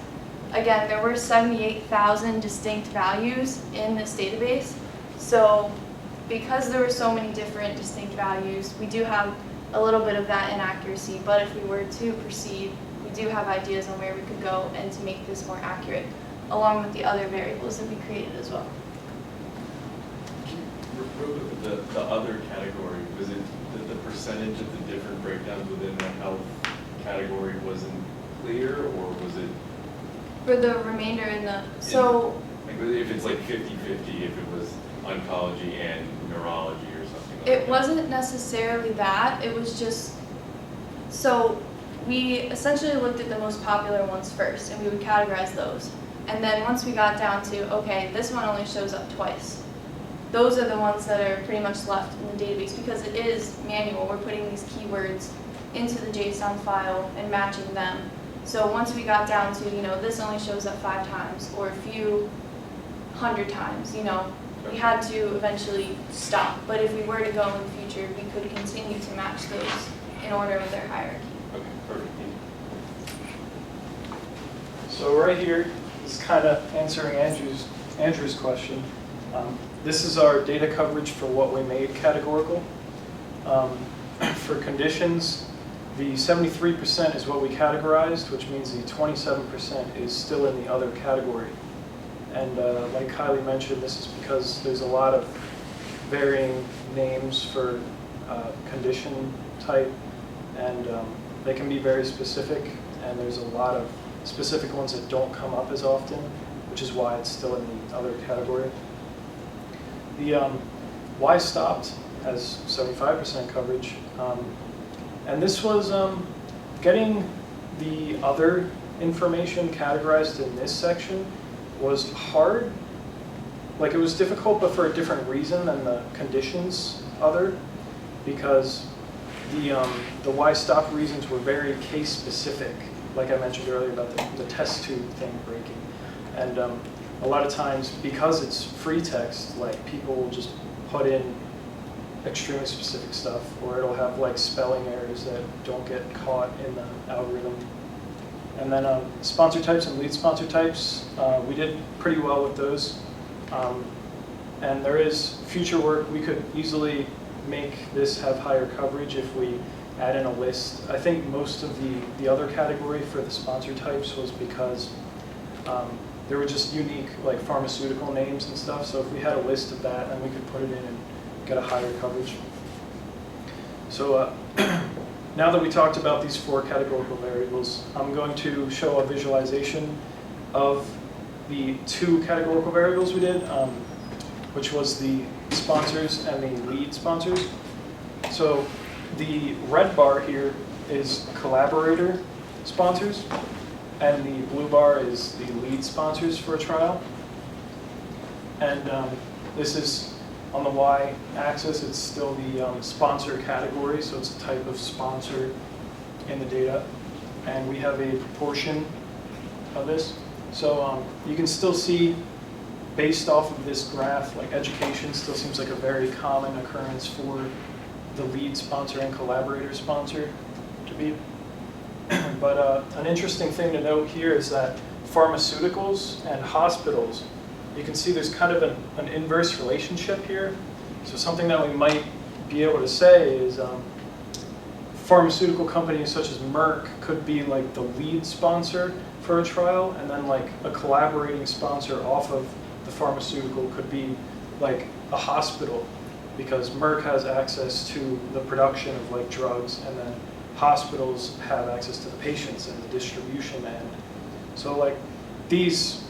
Speaker 12: Again, there were 78,000 distinct values in this database. So because there were so many different distinct values, we do have a little bit of that inaccuracy. But if we were to proceed, we do have ideas on where we could go and to make this more accurate, along with the other variables that we created as well.
Speaker 9: The other category, was it the percentage of the different breakdowns within the health category wasn't clear, or was it?
Speaker 12: For the remainder in the, so.
Speaker 9: Like if it's like 50-50, if it was oncology and neurology or something like that?
Speaker 12: It wasn't necessarily that, it was just, so we essentially looked at the most popular ones first, and we would categorize those. And then once we got down to, okay, this one only shows up twice. Those are the ones that are pretty much left in the database because it is manual. We're putting these keywords into the JSON file and matching them. So once we got down to, you know, this only shows up 5 times or a few hundred times, you know, we had to eventually stop. But if we were to go in the future, we could continue to match those in order of their hierarchy.
Speaker 9: Okay, perfect.
Speaker 1: So right here is kind of answering Andrew's question. This is our data coverage for what we made categorical. For conditions, the 73% is what we categorized, which means the 27% is still in the other category. And like Kylie mentioned, this is because there's a lot of varying names for condition type, and they can be very specific, and there's a lot of specific ones that don't come up as often, which is why it's still in the other category. The Y stopped has 75% coverage, and this was getting the other information categorized in this section was hard. Like, it was difficult, but for a different reason than the conditions other, because the why stop reasons were very case specific, like I mentioned earlier about the test tube thing breaking. And a lot of times, because it's free text, like, people will just put in extremely specific stuff, or it'll have like spelling errors that don't get caught in the algorithm. And then sponsor types and lead sponsor types, we did pretty well with those. And there is future work. We could easily make this have higher coverage if we add in a list. I think most of the other category for the sponsor types was because there were just unique like pharmaceutical names and stuff. So if we had a list of that, then we could put it in and get a higher coverage. So now that we talked about these 4 categorical variables, I'm going to show a visualization of the 2 categorical variables we did, which was the sponsors and the lead sponsors. So the red bar here is collaborator sponsors, and the blue bar is the lead sponsors for a trial. And this is on the y-axis, it's still the sponsor category, so it's a type of sponsor in the data. And we have a proportion of this. So you can still see, based off of this graph, like education still seems like a very common occurrence for the lead sponsor and collaborator sponsor to be. But an interesting thing to note here is that pharmaceuticals and hospitals, you can see there's kind of an inverse relationship here. So something that we might be able to say is pharmaceutical companies such as Merck could be like the lead sponsor for a trial, and then like a collaborating sponsor off of the pharmaceutical could be like a hospital, because Merck has access to the production of like drugs, and then hospitals have access to the patients and the distribution end. So like these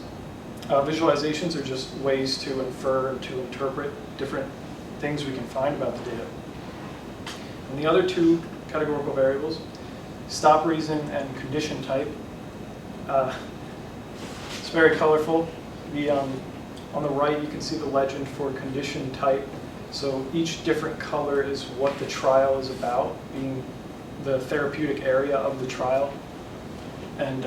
Speaker 1: visualizations are just ways to infer and to interpret different things we can find about the data. And the other 2 categorical variables, stop reason and condition type. It's very colorful. On the right, you can see the legend for condition type. So each different color is what the trial is about, being the therapeutic area of the trial. And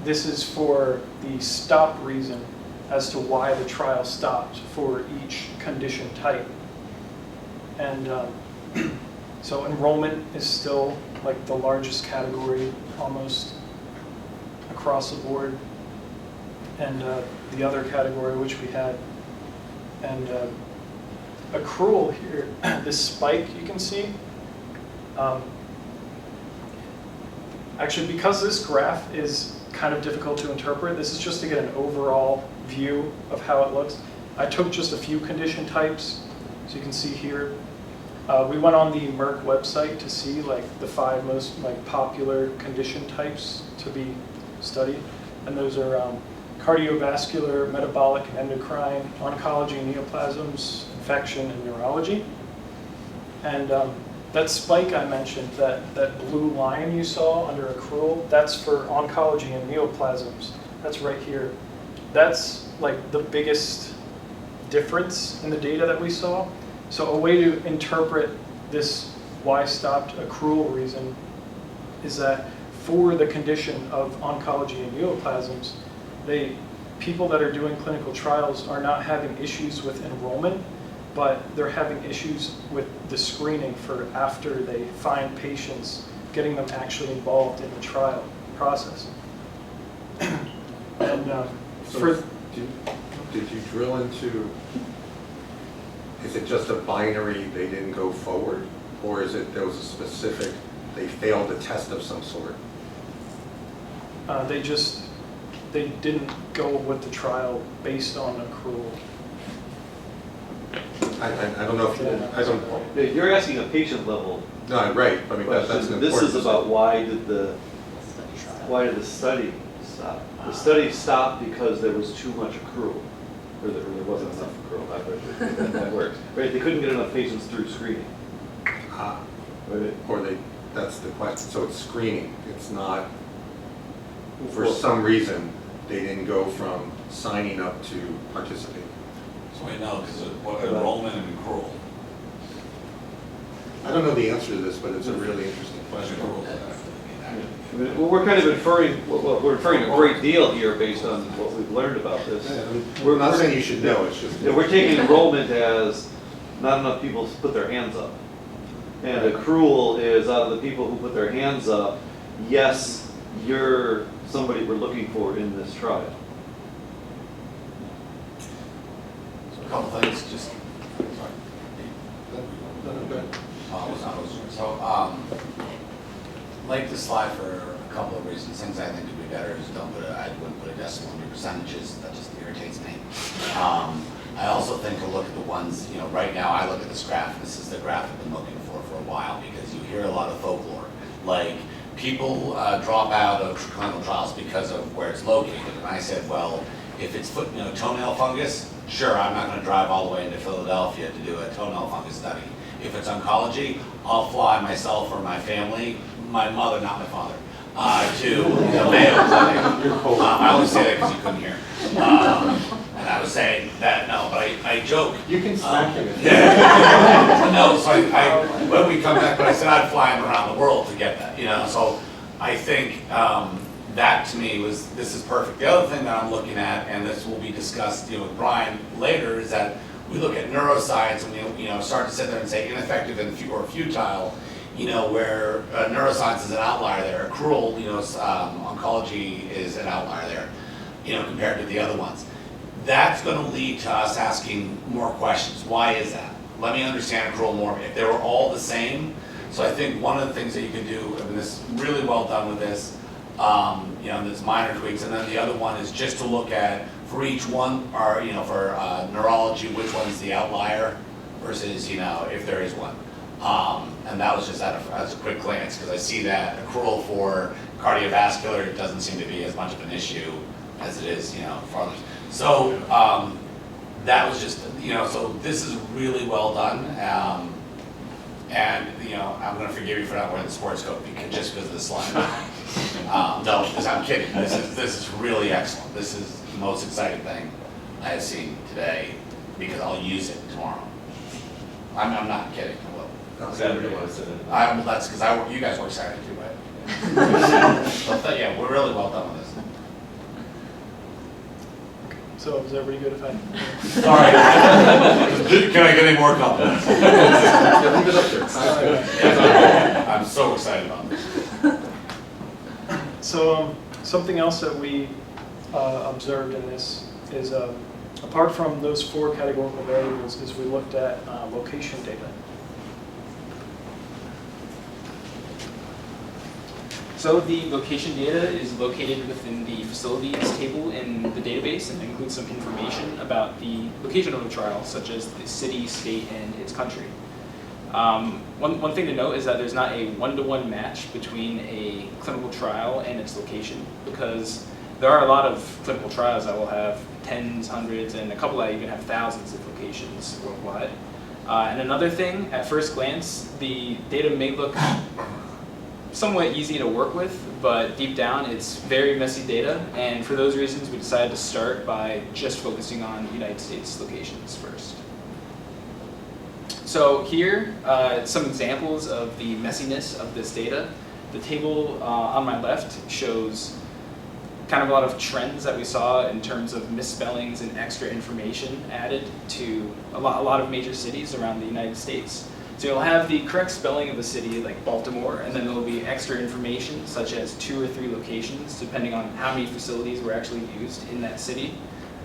Speaker 1: this is for the stop reason as to why the trial stopped for each condition type. And so enrollment is still like the largest category almost across the board. And the other category which we had. And accrual here, this spike you can see. Actually, because this graph is kind of difficult to interpret, this is just to get an overall view of how it looks. I took just a few condition types, so you can see here. We went on the Merck website to see like the 5 most like popular condition types to be studied, and those are cardiovascular, metabolic, and endocrine, oncology and neoplasms, infection, and neurology. And that spike I mentioned, that blue line you saw under accrual, that's for oncology and neoplasms. That's right here. That's like the biggest difference in the data that we saw. So a way to interpret this why stopped accrual reason is that for the condition of oncology and neoplasms, people that are doing clinical trials are not having issues with enrollment, but they're having issues with the screening for after they find patients, getting them actually involved in the trial process. And
Speaker 7: So did you drill into, is it just a binary they didn't go forward? Or is it there was a specific, they failed a test of some sort?
Speaker 1: They didn't go with the trial based on accrual.
Speaker 7: I don't know if you, I don't,
Speaker 4: You're asking a patient level
Speaker 7: no, right, I mean, that's an
Speaker 4: question.
Speaker 7: important.
Speaker 4: This is about why did the study stop? The study stopped because there was too much accrual, or there wasn't enough accrual, that works. Right, they couldn't get enough patients through screening.
Speaker 7: Right. Or that's the question, so it's screening, it's not, for some reason, they didn't go from signing up to participating.
Speaker 2: So wait, no, because what enrollment and accrual?
Speaker 7: I don't know the answer to this, but it's a really interesting question.
Speaker 4: I mean, well, we're kind of inferring, well, we're inferring a great deal here based on what we've learned about this.
Speaker 7: We're not saying you should know, it's just.
Speaker 4: Yeah, we're taking enrollment as not enough people put their hands up. And accrual is out of the people who put their hands up, yes, you're somebody we're looking for in this trial.
Speaker 2: So a couple things, just, sorry. Like this slide for a couple of reasons. Things I think could be better is I wouldn't put a decimal in your percentages. That just irritates me. I also think to look at the ones, right now I look at this graph. This is the graph I've been looking for a while because you hear a lot of folklore. Like people drop out of clinical trials because of where it's located. And I said, well, if it's toenail fungus, sure, I'm not going to drive all the way into Philadelphia to do a toenail fungus study. If it's oncology, I'll fly myself or my family, my mother, not my father, to the Mayo Clinic. I only say that because you couldn't hear. And I was saying that, no, but I joke.
Speaker 7: You can smack him.
Speaker 2: Yeah. No, so when we come back, but I said I'd fly him around the world to get that, so I think that to me this is perfect. The other thing that I'm looking at, and this will be discussed with Brian later, is that we look at neuroscience and we start to sit there and say ineffective or futile, where neuroscience is an outlier there. Accrual, oncology is an outlier there, compared to the other ones. That's going to lead to us asking more questions. Why is that? Let me understand accrual more. If they were all the same, so I think one of the things that you can do, and this is really well done with this, there's minor tweaks, and then the other one is just to look at for each one, or for neurology, which one's the outlier versus if there is one. And that was just as a quick glance because I see that accrual for cardiovascular doesn't seem to be as much of an issue as it is for others. So that was just so this is really well done. And I'm going to forgive you for not wearing the sports coat just because of the slide. No, I'm kidding. This is really excellent. This is the most exciting thing I have seen today because I'll use it tomorrow. I'm not kidding. I will.
Speaker 4: Saturday was it?
Speaker 2: That's because you guys work Saturday too, right? So yeah, we're really well done with this.
Speaker 1: So is everybody good if I?
Speaker 2: Sorry. Can I get any more compliments?
Speaker 7: Leave it up there.
Speaker 2: I'm so excited about this.
Speaker 1: So something else that we observed in this is apart from those 4 categorical variables is we looked at location data.
Speaker 13: So the location data is located within the facilities table in the database and includes some information about the location of the trial, such as the city, state, and its country. One thing to note is that there's not a one-to-one match between a clinical trial and its location, because there are a lot of clinical trials that will have tens, hundreds, and a couple that even have thousands of locations worldwide. And another thing, at first glance, the data may look somewhat easy to work with, but deep down it's very messy data, and for those reasons we decided to start by just focusing on United States locations first. So here, some examples of the messiness of this data. The table on my left shows kind of a lot of trends that we saw in terms of misspellings and extra information added to a lot of major cities around the United States. So you'll have the correct spelling of the city, like Baltimore, and then there'll be extra information, such as 2 or 3 locations, depending on how many facilities were actually used in that city.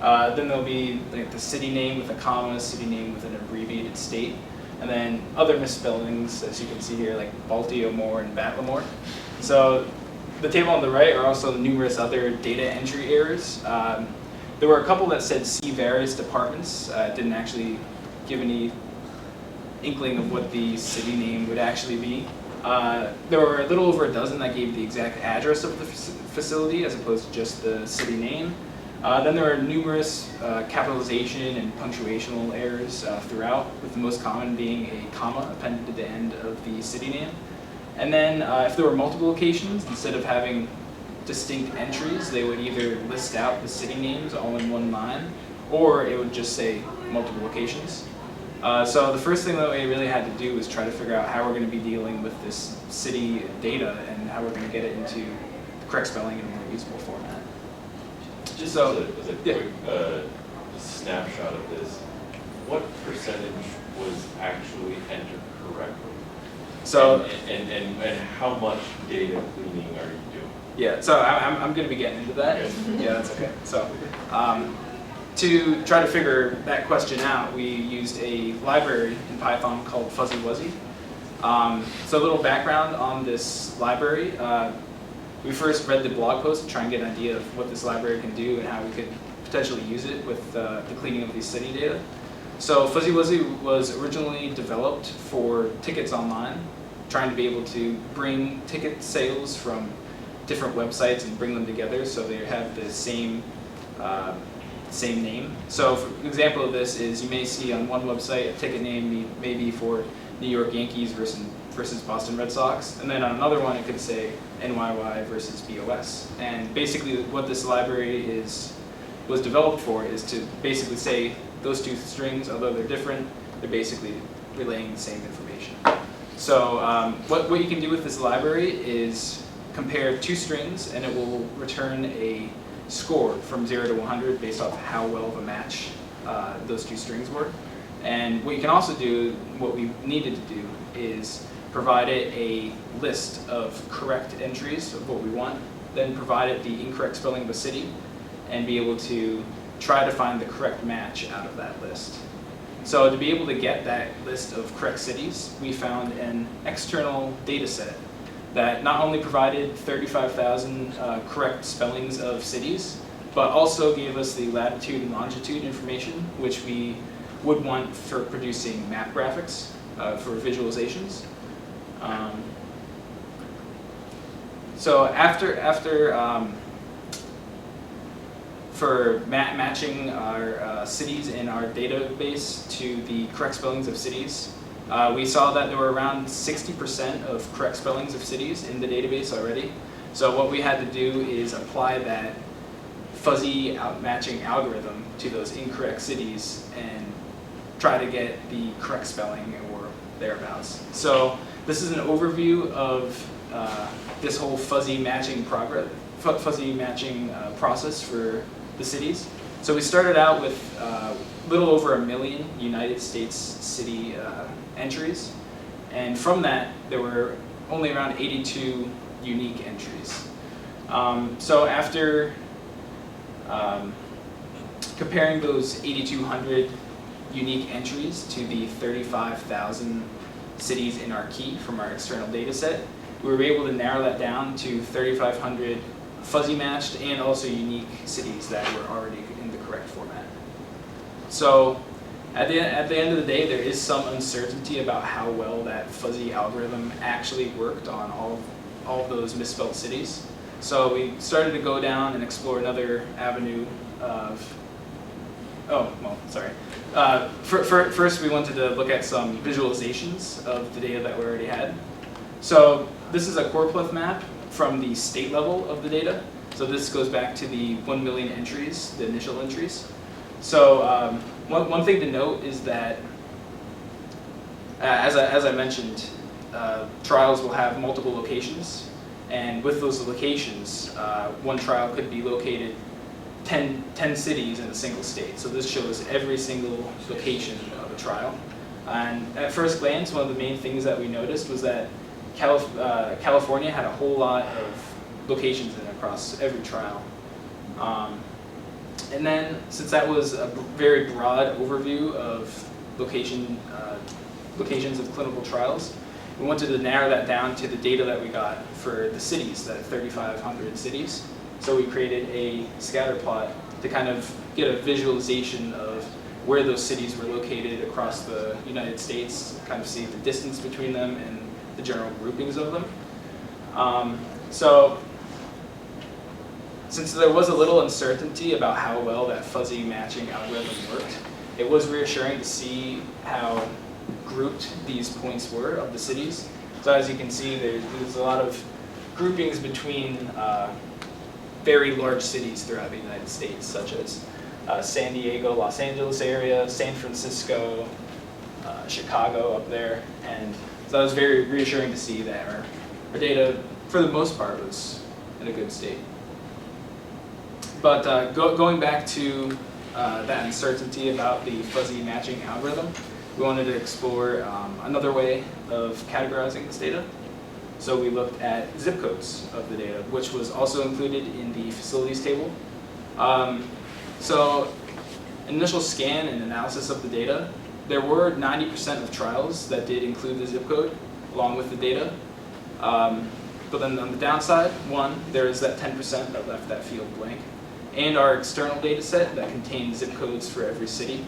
Speaker 13: Then there'll be like the city name with a comma, city name with an abbreviated state, and then other misspellings, as you can see here, like Baltimore and Baltimore. So the table on the right are also numerous other data entry errors. There were a couple that said see various departments. Didn't actually give any inkling of what the city name would actually be. There were a little over a dozen that gave the exact address of the facility as opposed to just the city name. Then there are numerous capitalization and punctuational errors throughout, with the most common being a comma appended to the end of the city name. And then if there were multiple locations, instead of having distinct entries. They would either list out the city names all in one line, or it would just say multiple locations. So the first thing that we really had to do was try to figure out how we're going to be dealing with this city data and how we're going to get it into the correct spelling in a more usable format.
Speaker 9: Just
Speaker 13: So,
Speaker 9: as a
Speaker 13: yeah.
Speaker 9: quick snapshot of this, what percentage was actually entered correctly?
Speaker 13: So
Speaker 9: And how much data cleaning are you doing?
Speaker 13: yeah, so I'm going to be getting into that.
Speaker 9: Okay.
Speaker 13: Yeah, that's okay. So to try to figure that question out, we used a library in Python called Fuzzy Wuzzy. So a little background on this library. We first read the blog post to try and get an idea of what this library can do and how we could potentially use it with the cleaning of these city data. So Fuzzy Wuzzy was originally developed for tickets online, trying to be able to bring ticket sales from different websites and bring them together so they have the same name. So for example of this is you may see on one website a ticket name may be for New York Yankees versus Boston Red Sox, and then on another one it could say NYY versus BOS. And basically what this library was developed for is to basically say those two strings, although they're different, they're basically relaying the same information. So what you can do with this library is compare two strings and it will return a score from 0 to 100 based off how well of a match those two strings were. And what you can also do, what we needed to do, is provide it a list of correct entries of what we want, then provide it the incorrect spelling of a city, and be able to try to find the correct match out of that list. So to be able to get that list of correct cities, we found an external data set that not only provided 35,000 correct spellings of cities, but also gave us the latitude and longitude information, which we would want for producing map graphics for visualizations. So for matching our cities in our database to the correct spellings of cities, we saw that there were around 60% of correct spellings of cities in the database already. So what we had to do is apply that fuzzy matching algorithm to those incorrect cities and try to get the correct spelling or thereabouts. So this is an overview of this whole fuzzy matching process for the cities. So we started out with a little over 1 million United States city entries, and from that there were only around 82 unique entries. So after comparing those 8,200 unique entries to the 35,000 cities in our key from our external data set, we were able to narrow that down to 3,500 fuzzy matched and also unique cities that were already in the correct format. So at the end of the day, there is some uncertainty about how well that fuzzy algorithm actually worked on all of those misspelled cities. So we started to go down and explore another avenue of, first we wanted to look at some visualizations of the data that we already had. So this is a choropleth map from the state level of the data. So this goes back to the 1 million entries, the initial entries. So one thing to note is that, as I mentioned, trials will have multiple locations. And with those locations, one trial could be located 10 cities in a single state. So this shows every single location of a trial. And at first glance, one of the main things that we noticed was that California had a whole lot of locations in across every trial. And then, since that was a very broad overview of locations of clinical trials, we wanted to narrow that down to the data that we got for the cities, that 3,500 cities. So we created a scatter plot to kind of get a visualization of where those cities were located across the United States, kind of see the distance between them and the general groupings of them. So since there was a little uncertainty about how well that fuzzy matching algorithm worked, it was reassuring to see how grouped these points were of the cities. So as you can see, there's a lot of groupings between very large cities throughout the United States, such as San Diego, Los Angeles area, San Francisco, Chicago up there. And so that was very reassuring to see that our data, for the most part, was in a good state. But going back to that uncertainty about the fuzzy matching algorithm, we wanted to explore another way of categorizing this data. So we looked at zip codes of the data, which was also included in the facilities table. So initial scan and analysis of the data, there were 90% of trials that did include the zip code along with the data. But then on the downside, one, there is that 10% that left that field blank. And our external data set that contains zip codes for every city,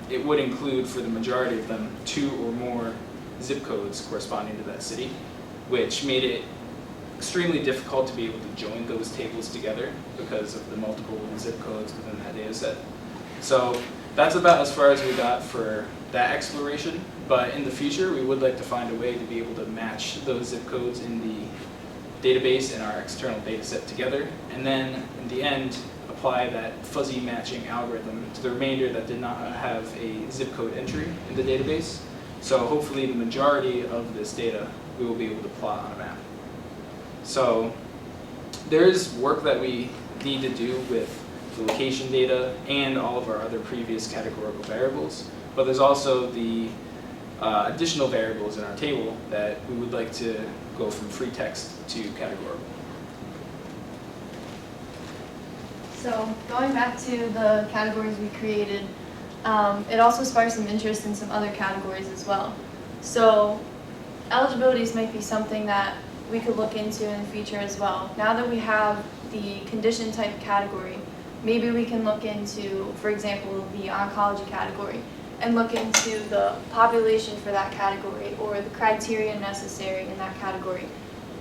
Speaker 13: it would include, for the majority of them, 2 or more zip codes corresponding to that city, which made it extremely difficult to be able to join those tables together because of the multiple zip codes within that data set. So that's about as far as we got for that exploration, but in the future we would like to find a way to be able to match those zip codes in the database and our external data set together, and then in the end apply that fuzzy matching algorithm to the remainder that did not have a zip code entry in the database. So hopefully the majority of this data we will be able to plot on a map. So there is work that we need to do with the location data and all of our other previous categorical variables, but there's also the additional variables in our table that we would like to go from free text to categorical.
Speaker 12: So going back to the categories we created, it also sparked some interest in some other categories as well. So eligibilities might be something that we could look into in the future as well. Now that we have the condition type category, maybe we can look into, for example, the oncology category and look into the population for that category or the criteria necessary in that category.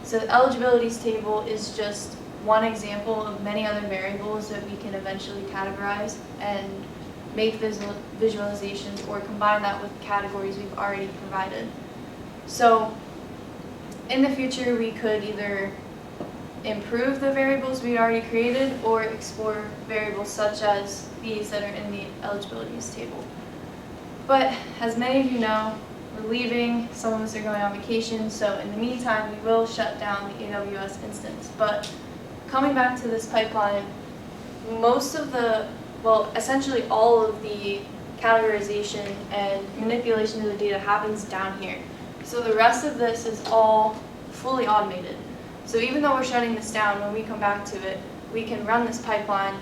Speaker 12: So the eligibilities table is just one example of many other variables that we can eventually categorize and make visualizations or combine that with categories we've already provided. So in the future we could either improve the variables we already created or explore variables such as these that are in the eligibilities table. But as many of you know, we're leaving, some of us are going on vacation, so in the meantime we will shut down the AWS instance. But coming back to this pipeline, essentially all of the categorization and manipulation of the data happens down here. So the rest of this is all fully automated. So even though we're shutting this down, when we come back to it, we can run this pipeline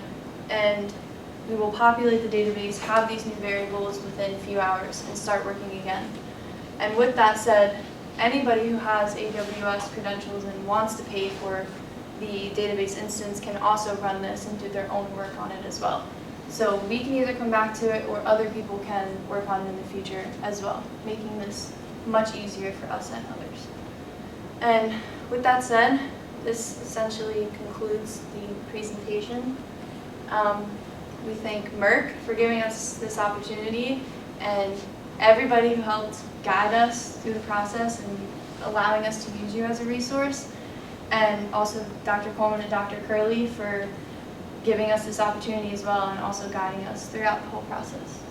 Speaker 12: and we will populate the database, have these new variables within a few hours, and start working again. And with that said, anybody who has AWS credentials and wants to pay for the database instance can also run this and do their own work on it as well. So we can either come back to it or other people can work on it in the future as well, making this much easier for us and others. And with that said, this essentially concludes the presentation. We thank Merck for giving us this opportunity and everybody who helped guide us through the process and allowing us to use you as a resource, and also Dr. Coleman and Dr. Curley for giving us this opportunity as well and also guiding us throughout the whole process.